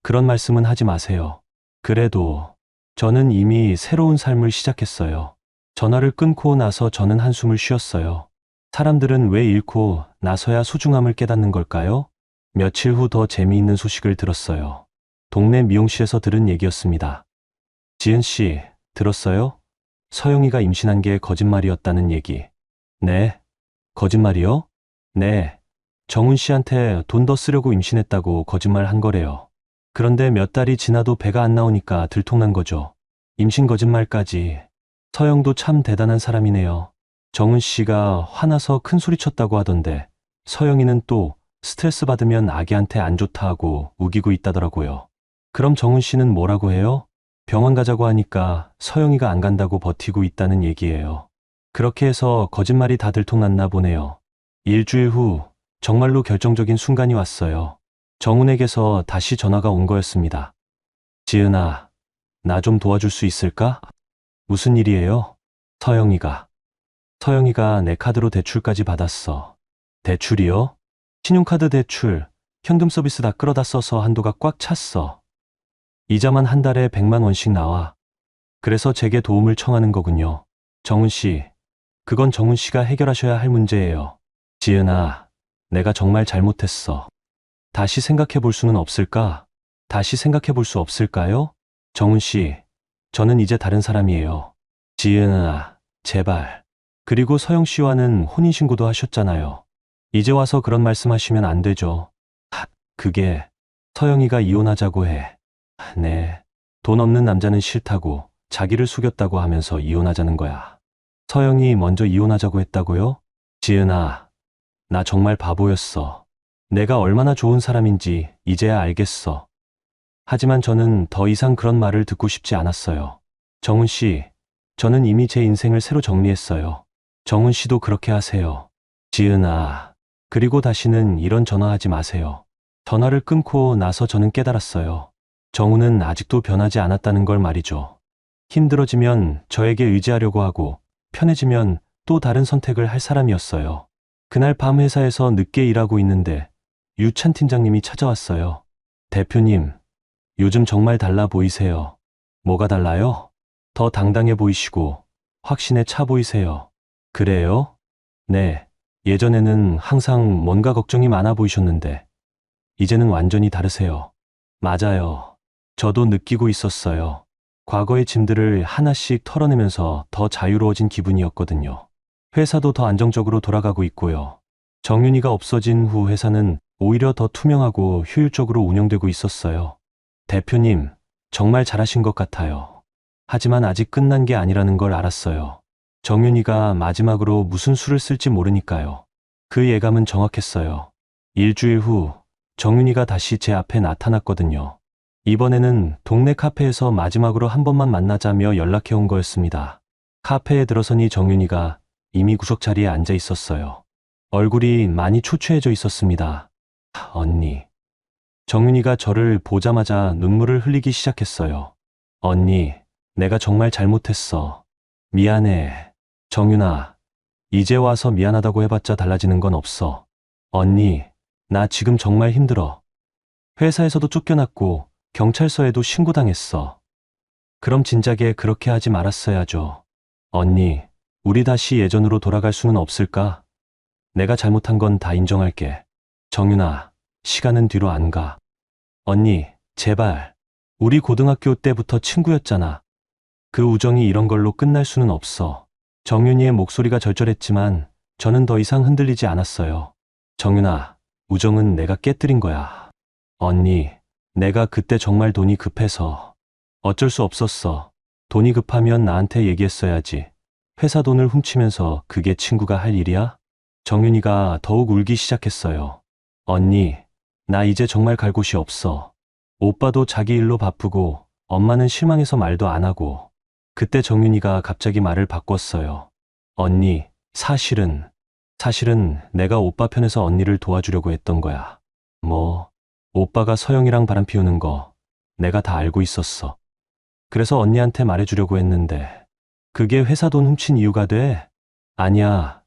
그런 말씀은 하지 마세요. 그래도 저는 이미 새로운 삶을 시작했어요. 전화를 끊고 나서 저는 한숨을 쉬었어요. 사람들은 왜 잃고 나서야 소중함을 깨닫는 걸까요? 며칠 후 더 재미있는 소식을 들었어요. 동네 미용실에서 들은 얘기였습니다. 지은 씨, 들었어요? 서영이가 임신한 게 거짓말이었다는 얘기. 네? 거짓말이요? 네. 정훈 씨한테 돈 더 쓰려고 임신했다고 거짓말 한 거래요. 그런데 몇 달이 지나도 배가 안 나오니까 들통난 거죠. 임신 거짓말까지. 서영도 참 대단한 사람이네요. 정훈 씨가 화나서 큰 소리 쳤다고 하던데 서영이는 또 스트레스 받으면 아기한테 안 좋다 하고 우기고 있다더라고요. 그럼 정훈 씨는 뭐라고 해요? 병원 가자고 하니까 서영이가 안 간다고 버티고 있다는 얘기예요. 그렇게 해서 거짓말이 다 들통났나 보네요. 일주일 후 정말로 결정적인 순간이 왔어요. 정훈에게서 다시 전화가 온 거였습니다. 지은아, 나 좀 도와줄 수 있을까? 무슨 일이에요? 서영이가 내 카드로 대출까지 받았어. 대출이요? 신용카드 대출, 현금 서비스 다 끌어다 써서 한도가 꽉 찼어. 이자만 한 달에 100만 원씩 나와. 그래서 제게 도움을 청하는 거군요. 정훈 씨, 그건 정훈 씨가 해결하셔야 할 문제예요. 지은아, 내가 정말 잘못했어. 다시 생각해 볼 수는 없을까? 다시 생각해 볼 수 없을까요? 정훈 씨, 저는 이제 다른 사람이에요. 지은아, 제발. 그리고 서영 씨와는 혼인신고도 하셨잖아요. 이제 와서 그런 말씀 하시면 안 되죠. 그게 서영이가 이혼하자고 해. 네. 돈 없는 남자는 싫다고 자기를 속였다고 하면서 이혼하자는 거야. 서영이 먼저 이혼하자고 했다고요? 지은아, 나 정말 바보였어. 내가 얼마나 좋은 사람인지 이제야 알겠어. 하지만 저는 더 이상 그런 말을 듣고 싶지 않았어요. 정훈 씨, 저는 이미 제 인생을 새로 정리했어요. 정훈 씨도 그렇게 하세요. 지은아, 그리고 다시는 이런 전화하지 마세요. 전화를 끊고 나서 저는 깨달았어요. 정훈은 아직도 변하지 않았다는 걸 말이죠. 힘들어지면 저에게 의지하려고 하고 편해지면 또 다른 선택을 할 사람이었어요. 그날 밤 회사에서 늦게 일하고 있는데 유찬 팀장님이 찾아왔어요. 대표님, 요즘 정말 달라 보이세요. 뭐가 달라요? 더 당당해 보이시고 확신에 차 보이세요. 그래요? 네. 예전에는 항상 뭔가 걱정이 많아 보이셨는데 이제는 완전히 다르세요. 맞아요. 저도 느끼고 있었어요. 과거의 짐들을 하나씩 털어내면서 더 자유로워진 기분이었거든요. 회사도 더 안정적으로 돌아가고 있고요. 정윤이가 없어진 후 회사는 오히려 더 투명하고 효율적으로 운영되고 있었어요. 대표님, 정말 잘하신 것 같아요. 하지만 아직 끝난 게 아니라는 걸 알았어요. 정윤이가 마지막으로 무슨 수를 쓸지 모르니까요. 그 예감은 정확했어요. 일주일 후 정윤이가 다시 제 앞에 나타났거든요. 이번에는 동네 카페에서 마지막으로 한 번만 만나자며 연락해 온 거였습니다. 카페에 들어서니 정윤이가 이미 구석 자리에 앉아 있었어요. 얼굴이 많이 초췌해져 있었습니다. 언니. 정윤이가 저를 보자마자 눈물을 흘리기 시작했어요. 언니, 내가 정말 잘못했어. 미안해. 정윤아, 이제 와서 미안하다고 해봤자 달라지는 건 없어. 언니, 나 지금 정말 힘들어. 회사에서도 쫓겨났고 경찰서에도 신고당했어. 그럼 진작에 그렇게 하지 말았어야죠. 언니, 우리 다시 예전으로 돌아갈 수는 없을까? 내가 잘못한 건 다 인정할게. 정윤아, 시간은 뒤로 안 가. 언니, 제발. 우리 고등학교 때부터 친구였잖아. 그 우정이 이런 걸로 끝날 수는 없어. 정윤이의 목소리가 절절했지만 저는 더 이상 흔들리지 않았어요. 정윤아, 우정은 내가 깨뜨린 거야. 언니, 내가 그때 정말 돈이 급해서 어쩔 수 없었어. 돈이 급하면 나한테 얘기했어야지. 회사 돈을 훔치면서 그게 친구가 할 일이야? 정윤이가 더욱 울기 시작했어요. 언니, 나 이제 정말 갈 곳이 없어. 오빠도 자기 일로 바쁘고 엄마는 실망해서 말도 안 하고. 그때 정윤이가 갑자기 말을 바꿨어요. 언니, 사실은 내가 오빠 편에서 언니를 도와주려고 했던 거야. 뭐, 오빠가 서영이랑 바람 피우는 거 내가 다 알고 있었어. 그래서 언니한테 말해주려고 했는데 그게 회사 돈 훔친 이유가 돼? 아니야.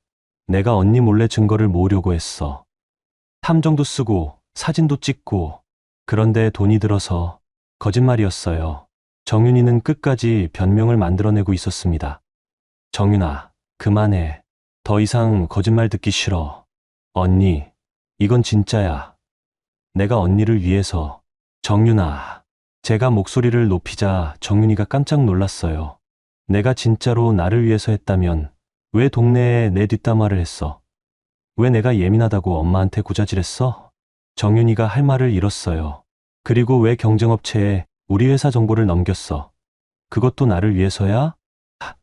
내가 언니 몰래 증거를 모으려고 했어. 탐정도 쓰고 사진도 찍고. 그런데 돈이 들어서 거짓말이었어요. 정윤이는 끝까지 변명을 만들어내고 있었습니다. 정윤아, 그만해. 더 이상 거짓말 듣기 싫어. 언니, 이건 진짜야. 내가 언니를 위해서. 정윤아. 제가 목소리를 높이자 정윤이가 깜짝 놀랐어요. 내가 진짜로 나를 위해서 했다면 왜 동네에 내 뒷담화를 했어? 왜 내가 예민하다고 엄마한테 고자질했어? 정윤이가 할 말을 잃었어요. 그리고 왜 경쟁업체에 우리 회사 정보를 넘겼어? 그것도 나를 위해서야?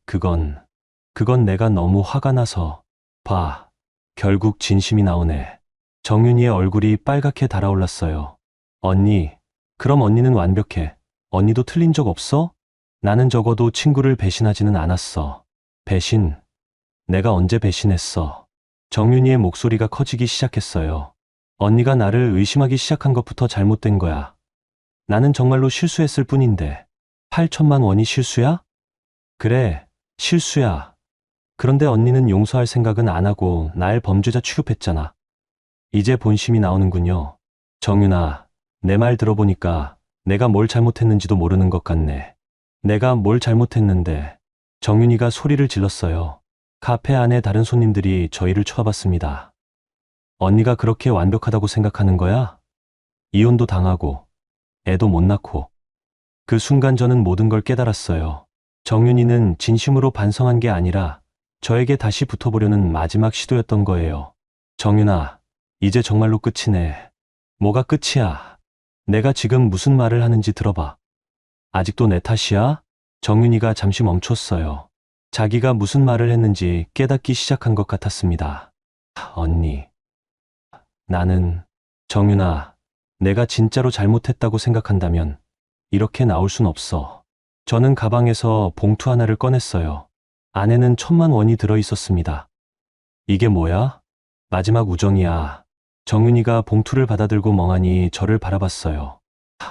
그건 내가 너무 화가 나서. 봐, 결국 진심이 나오네. 정윤이의 얼굴이 빨갛게 달아올랐어요. 언니, 그럼 언니는 완벽해. 언니도 틀린 적 없어? 나는 적어도 친구를 배신하지는 않았어. 배신? 내가 언제 배신했어? 정윤이의 목소리가 커지기 시작했어요. 언니가 나를 의심하기 시작한 것부터 잘못된 거야. 나는 정말로 실수했을 뿐인데. 8천만 원이 실수야? 그래, 실수야. 그런데 언니는 용서할 생각은 안 하고 날 범죄자 취급했잖아. 이제 본심이 나오는군요. 정윤아, 내 말 들어보니까 내가 뭘 잘못했는지도 모르는 것 같네. 내가 뭘 잘못했는데. 정윤이가 소리를 질렀어요. 카페 안에 다른 손님들이 저희를 쳐다봤습니다. 언니가 그렇게 완벽하다고 생각하는 거야? 이혼도 당하고, 애도 못 낳고. 그 순간 저는 모든 걸 깨달았어요. 정윤이는 진심으로 반성한 게 아니라 저에게 다시 붙어보려는 마지막 시도였던 거예요. 정윤아, 이제 정말로 끝이네. 뭐가 끝이야? 내가 지금 무슨 말을 하는지 들어봐. 아직도 내 탓이야? 정윤이가 잠시 멈췄어요. 자기가 무슨 말을 했는지 깨닫기 시작한 것 같았습니다. 언니. 정윤아, 내가 진짜로 잘못했다고 생각한다면 이렇게 나올 순 없어. 저는 가방에서 봉투 하나를 꺼냈어요. 안에는 1,000만 원이 들어 있었습니다. 이게 뭐야? 마지막 우정이야. 정윤이가 봉투를 받아들고 멍하니 저를 바라봤어요.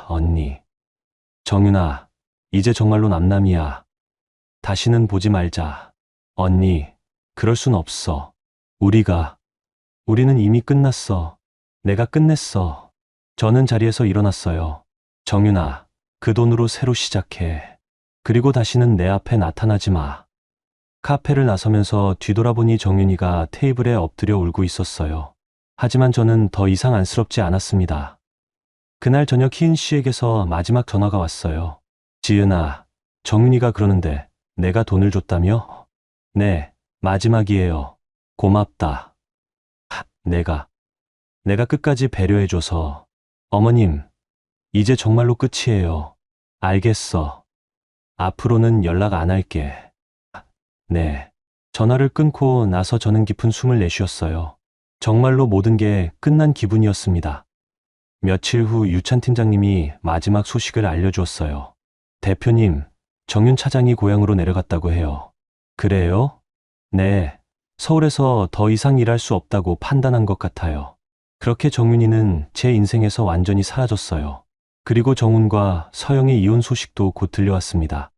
언니. 정윤아, 이제 정말로 남남이야. 다시는 보지 말자. 언니, 그럴 순 없어. 우리는 이미 끝났어. 내가 끝냈어. 저는 자리에서 일어났어요. 정윤아, 그 돈으로 새로 시작해. 그리고 다시는 내 앞에 나타나지 마. 카페를 나서면서 뒤돌아보니 정윤이가 테이블에 엎드려 울고 있었어요. 하지만 저는 더 이상 안쓰럽지 않았습니다. 그날 저녁 희은 씨에게서 마지막 전화가 왔어요. 지은아, 정윤이가 그러는데 내가 돈을 줬다며? 네, 마지막이에요. 고맙다. 내가 끝까지 배려해줘서. 어머님, 이제 정말로 끝이에요. 알겠어. 앞으로는 연락 안 할게. 네. 전화를 끊고 나서 저는 깊은 숨을 내쉬었어요. 정말로 모든 게 끝난 기분이었습니다. 며칠 후 유찬 팀장님이 마지막 소식을 알려주었어요. 대표님, 정윤 차장이 고향으로 내려갔다고 해요. 그래요? 네. 서울에서 더 이상 일할 수 없다고 판단한 것 같아요. 그렇게 정윤이는 제 인생에서 완전히 사라졌어요. 그리고 정훈과 서영의 이혼 소식도 곧 들려왔습니다.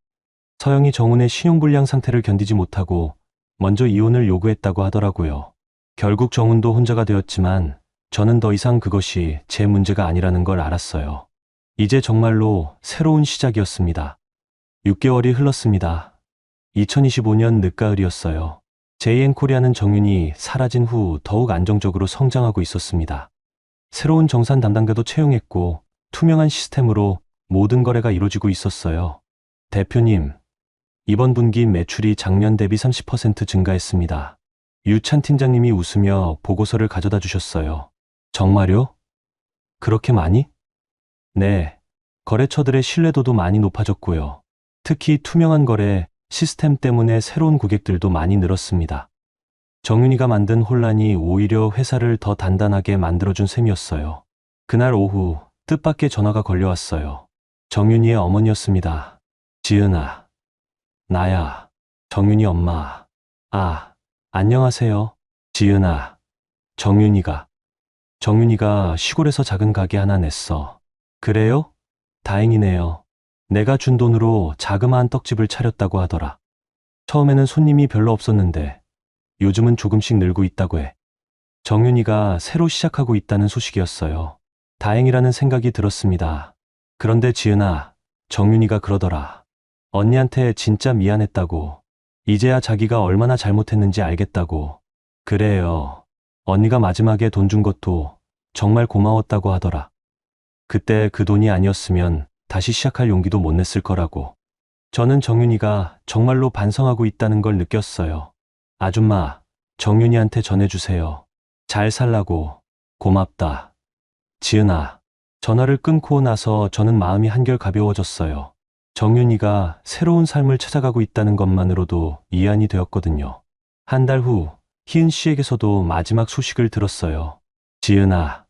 서영이 정훈의 신용불량 상태를 견디지 못하고 먼저 이혼을 요구했다고 하더라고요. 결국 정훈도 혼자가 되었지만 저는 더 이상 그것이 제 문제가 아니라는 걸 알았어요. 이제 정말로 새로운 시작이었습니다. 6개월이 흘렀습니다. 2025년 늦가을이었어요. JN코리아는 정윤이 사라진 후 더욱 안정적으로 성장하고 있었습니다. 새로운 정산 담당자도 채용했고 투명한 시스템으로 모든 거래가 이루어지고 있었어요. 대표님, 이번 분기 매출이 작년 대비 30% 증가했습니다. 유찬 팀장님이 웃으며 보고서를 가져다 주셨어요. 정말요? 그렇게 많이? 네. 거래처들의 신뢰도도 많이 높아졌고요. 특히 투명한 거래 시스템 때문에 새로운 고객들도 많이 늘었습니다. 정윤이가 만든 혼란이 오히려 회사를 더 단단하게 만들어준 셈이었어요. 그날 오후 뜻밖의 전화가 걸려왔어요. 정윤이의 어머니였습니다. 지은아. 나야. 정윤이 엄마. 아, 안녕하세요. 지은아. 정윤이가 시골에서 작은 가게 하나 냈어. 그래요? 다행이네요. 내가 준 돈으로 자그마한 떡집을 차렸다고 하더라. 처음에는 손님이 별로 없었는데 요즘은 조금씩 늘고 있다고 해. 정윤이가 새로 시작하고 있다는 소식이었어요. 다행이라는 생각이 들었습니다. 그런데 지은아, 정윤이가 그러더라. 언니한테 진짜 미안했다고. 이제야 자기가 얼마나 잘못했는지 알겠다고. 그래요. 언니가 마지막에 돈 준 것도 정말 고마웠다고 하더라. 그때 그 돈이 아니었으면 다시 시작할 용기도 못 냈을 거라고. 저는 정윤이가 정말로 반성하고 있다는 걸 느꼈어요. 아줌마, 정윤이한테 전해주세요. 잘 살라고. 고맙다. 지은아. 전화를 끊고 나서 저는 마음이 한결 가벼워졌어요. 정윤이가 새로운 삶을 찾아가고 있다는 것만으로도 이안이 되었거든요. 한 달 후, 희은 씨에게서도 마지막 소식을 들었어요. 지은아,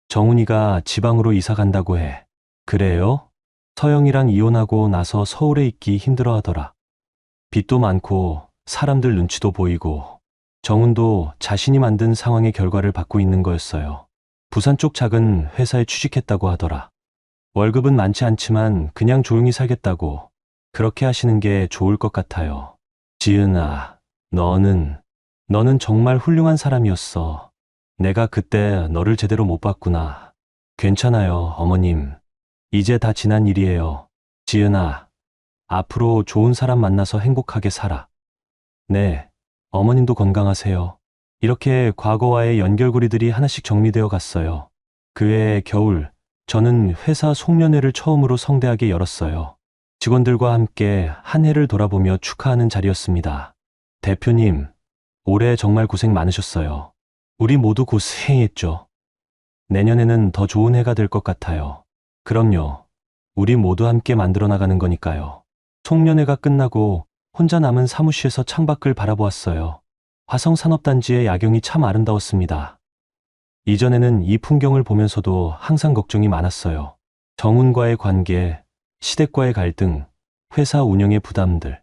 정훈이가 지방으로 이사 간다고 해. 그래요? 서영이랑 이혼하고 나서 서울에 있기 힘들어 하더라. 빚도 많고 사람들 눈치도 보이고 정훈도 자신이 만든 상황의 결과를 받고 있는 거였어요. 부산 쪽 작은 회사에 취직했다고 하더라. 월급은 많지 않지만 그냥 조용히 살겠다고. 그렇게 하시는 게 좋을 것 같아요. 지은아, 너는 정말 훌륭한 사람이었어. 내가 그때 너를 제대로 못 봤구나. 괜찮아요, 어머님. 이제 다 지난 일이에요. 지은아, 앞으로 좋은 사람 만나서 행복하게 살아. 네, 어머님도 건강하세요. 이렇게 과거와의 연결고리들이 하나씩 정리되어 갔어요. 그해 겨울, 저는 회사 송년회를 처음으로 성대하게 열었어요. 직원들과 함께 한 해를 돌아보며 축하하는 자리였습니다. 대표님, 올해 정말 고생 많으셨어요. 우리 모두 고생했죠. 내년에는 더 좋은 해가 될 것 같아요. 그럼요. 우리 모두 함께 만들어 나가는 거니까요. 송년회가 끝나고 혼자 남은 사무실에서 창밖을 바라보았어요. 화성산업단지의 야경이 참 아름다웠습니다. 이전에는 이 풍경을 보면서도 항상 걱정이 많았어요. 정훈과의 관계, 시댁과의 갈등, 회사 운영의 부담들.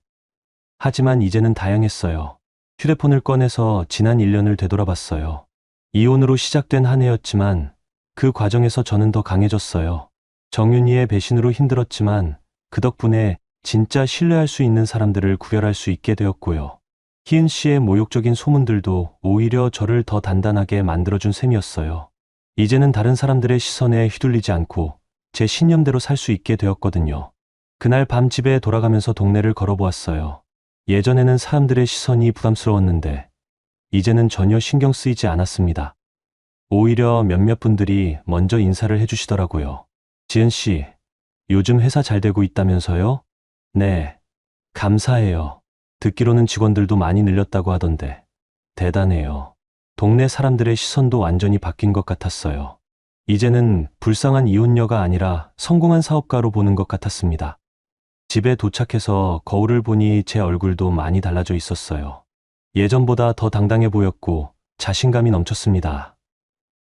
하지만 이제는 다양했어요. 휴대폰을 꺼내서 지난 1년을 되돌아봤어요. 이혼으로 시작된 한 해였지만 그 과정에서 저는 더 강해졌어요. 정윤이의 배신으로 힘들었지만 그 덕분에 진짜 신뢰할 수 있는 사람들을 구별할 수 있게 되었고요. 희은 씨의 모욕적인 소문들도 오히려 저를 더 단단하게 만들어준 셈이었어요. 이제는 다른 사람들의 시선에 휘둘리지 않고 제 신념대로 살 수 있게 되었거든요. 그날 밤 집에 돌아가면서 동네를 걸어보았어요. 예전에는 사람들의 시선이 부담스러웠는데 이제는 전혀 신경 쓰이지 않았습니다. 오히려 몇몇 분들이 먼저 인사를 해주시더라고요. 지은 씨, 요즘 회사 잘 되고 있다면서요? 네, 감사해요. 듣기로는 직원들도 많이 늘렸다고 하던데 대단해요. 동네 사람들의 시선도 완전히 바뀐 것 같았어요. 이제는 불쌍한 이혼녀가 아니라 성공한 사업가로 보는 것 같았습니다. 집에 도착해서 거울을 보니 제 얼굴도 많이 달라져 있었어요. 예전보다 더 당당해 보였고 자신감이 넘쳤습니다.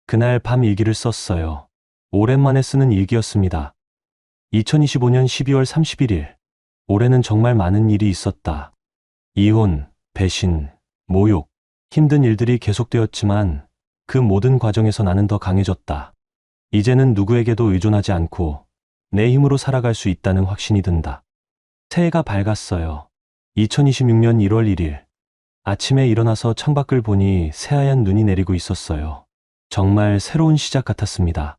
그날 밤 일기를 썼어요. 오랜만에 쓰는 일기였습니다. 2025년 12월 31일. 올해는 정말 많은 일이 있었다. 이혼, 배신, 모욕, 힘든 일들이 계속되었지만 그 모든 과정에서 나는 더 강해졌다. 이제는 누구에게도 의존하지 않고 내 힘으로 살아갈 수 있다는 확신이 든다. 새해가 밝았어요. 2026년 1월 1일. 아침에 일어나서 창밖을 보니 새하얀 눈이 내리고 있었어요. 정말 새로운 시작 같았습니다.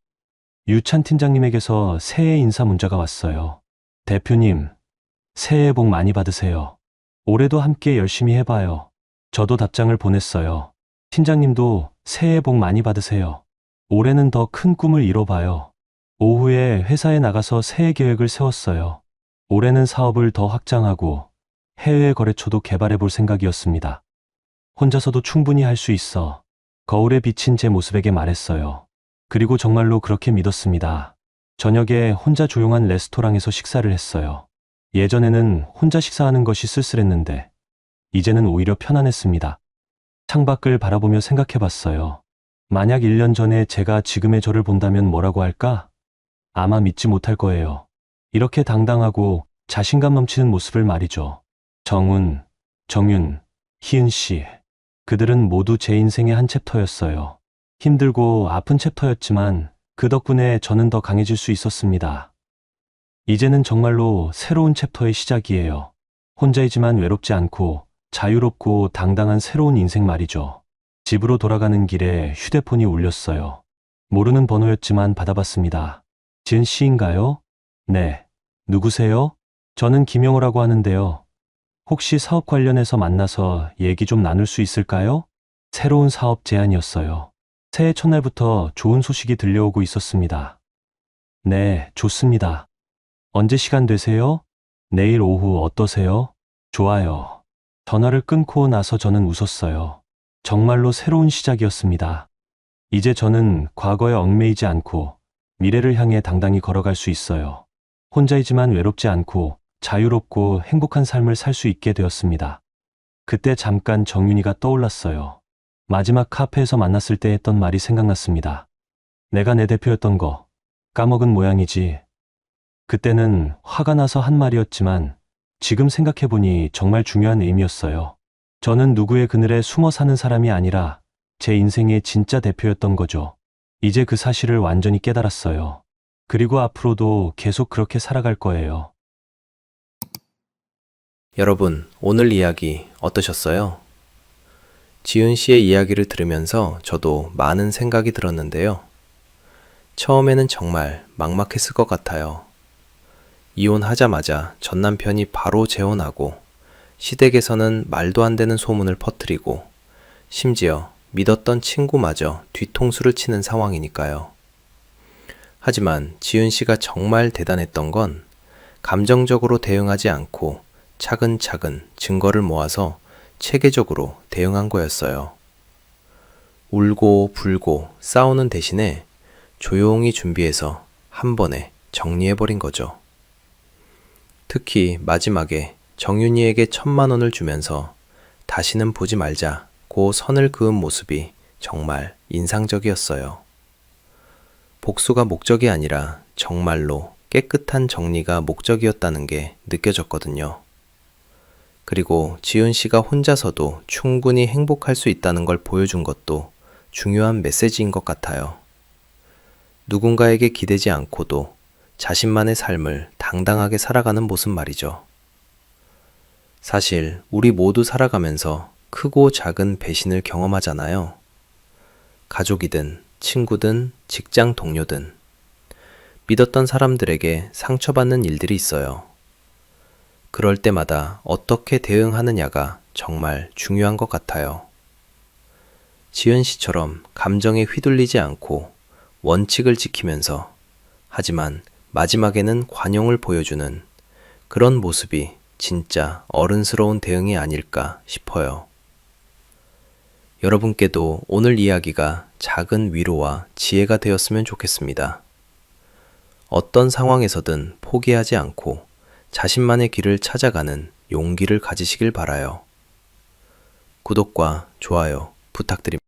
유찬 팀장님에게서 새해 인사 문자가 왔어요. 대표님, 새해 복 많이 받으세요. 올해도 함께 열심히 해봐요. 저도 답장을 보냈어요. 팀장님도 새해 복 많이 받으세요. 올해는 더 큰 꿈을 이뤄봐요. 오후에 회사에 나가서 새해 계획을 세웠어요. 올해는 사업을 더 확장하고 해외 거래처도 개발해 볼 생각이었습니다. 혼자서도 충분히 할 수 있어. 거울에 비친 제 모습에게 말했어요. 그리고 정말로 그렇게 믿었습니다. 저녁에 혼자 조용한 레스토랑에서 식사를 했어요. 예전에는 혼자 식사하는 것이 쓸쓸했는데 이제는 오히려 편안했습니다. 창밖을 바라보며 생각해 봤어요. 만약 1년 전에 제가 지금의 저를 본다면 뭐라고 할까? 아마 믿지 못할 거예요. 이렇게 당당하고 자신감 넘치는 모습을 말이죠. 정훈, 정윤, 희은 씨. 그들은 모두 제 인생의 한 챕터였어요. 힘들고 아픈 챕터였지만 그 덕분에 저는 더 강해질 수 있었습니다. 이제는 정말로 새로운 챕터의 시작이에요. 혼자이지만 외롭지 않고 자유롭고 당당한 새로운 인생 말이죠. 집으로 돌아가는 길에 휴대폰이 울렸어요. 모르는 번호였지만 받아봤습니다. 지은 씨인가요? 네. 누구세요? 저는 김영호라고 하는데요. 혹시 사업 관련해서 만나서 얘기 좀 나눌 수 있을까요? 새로운 사업 제안이었어요. 새해 첫날부터 좋은 소식이 들려오고 있었습니다. 네, 좋습니다. 언제 시간 되세요? 내일 오후 어떠세요? 좋아요. 전화를 끊고 나서 저는 웃었어요. 정말로 새로운 시작이었습니다. 이제 저는 과거에 얽매이지 않고 미래를 향해 당당히 걸어갈 수 있어요. 혼자이지만 외롭지 않고 자유롭고 행복한 삶을 살 수 있게 되었습니다. 그때 잠깐 정윤이가 떠올랐어요. 마지막 카페에서 만났을 때 했던 말이 생각났습니다. 내가 내 대표였던 거 까먹은 모양이지. 그때는 화가 나서 한 말이었지만 지금 생각해보니 정말 중요한 의미였어요. 저는 누구의 그늘에 숨어 사는 사람이 아니라 제 인생의 진짜 대표였던 거죠. 이제 그 사실을 완전히 깨달았어요. 그리고 앞으로도 계속 그렇게 살아갈 거예요. 여러분, 오늘 이야기 어떠셨어요? 지은 씨의 이야기를 들으면서 저도 많은 생각이 들었는데요. 처음에는 정말 막막했을 것 같아요. 이혼하자마자 전 남편이 바로 재혼하고 시댁에서는 말도 안 되는 소문을 퍼뜨리고 심지어 믿었던 친구마저 뒤통수를 치는 상황이니까요. 하지만 지은 씨가 정말 대단했던 건 감정적으로 대응하지 않고 차근차근 증거를 모아서 체계적으로 대응한 거였어요. 울고 불고 싸우는 대신에 조용히 준비해서 한 번에 정리해버린 거죠. 특히 마지막에 정윤이에게 1,000만 원을 주면서 다시는 보지 말자고 선을 그은 모습이 정말 인상적이었어요. 복수가 목적이 아니라 정말로 깨끗한 정리가 목적이었다는 게 느껴졌거든요. 그리고 지은 씨가 혼자서도 충분히 행복할 수 있다는 걸 보여준 것도 중요한 메시지인 것 같아요. 누군가에게 기대지 않고도 자신만의 삶을 당당하게 살아가는 모습 말이죠. 사실 우리 모두 살아가면서 크고 작은 배신을 경험하잖아요. 가족이든 친구든 직장 동료든 믿었던 사람들에게 상처받는 일들이 있어요. 그럴 때마다 어떻게 대응하느냐가 정말 중요한 것 같아요. 지은 씨처럼 감정에 휘둘리지 않고 원칙을 지키면서 하지만 마지막에는 관용을 보여주는 그런 모습이 진짜 어른스러운 대응이 아닐까 싶어요. 여러분께도 오늘 이야기가 작은 위로와 지혜가 되었으면 좋겠습니다. 어떤 상황에서든 포기하지 않고 자신만의 길을 찾아가는 용기를 가지시길 바라요. 구독과 좋아요 부탁드립니다.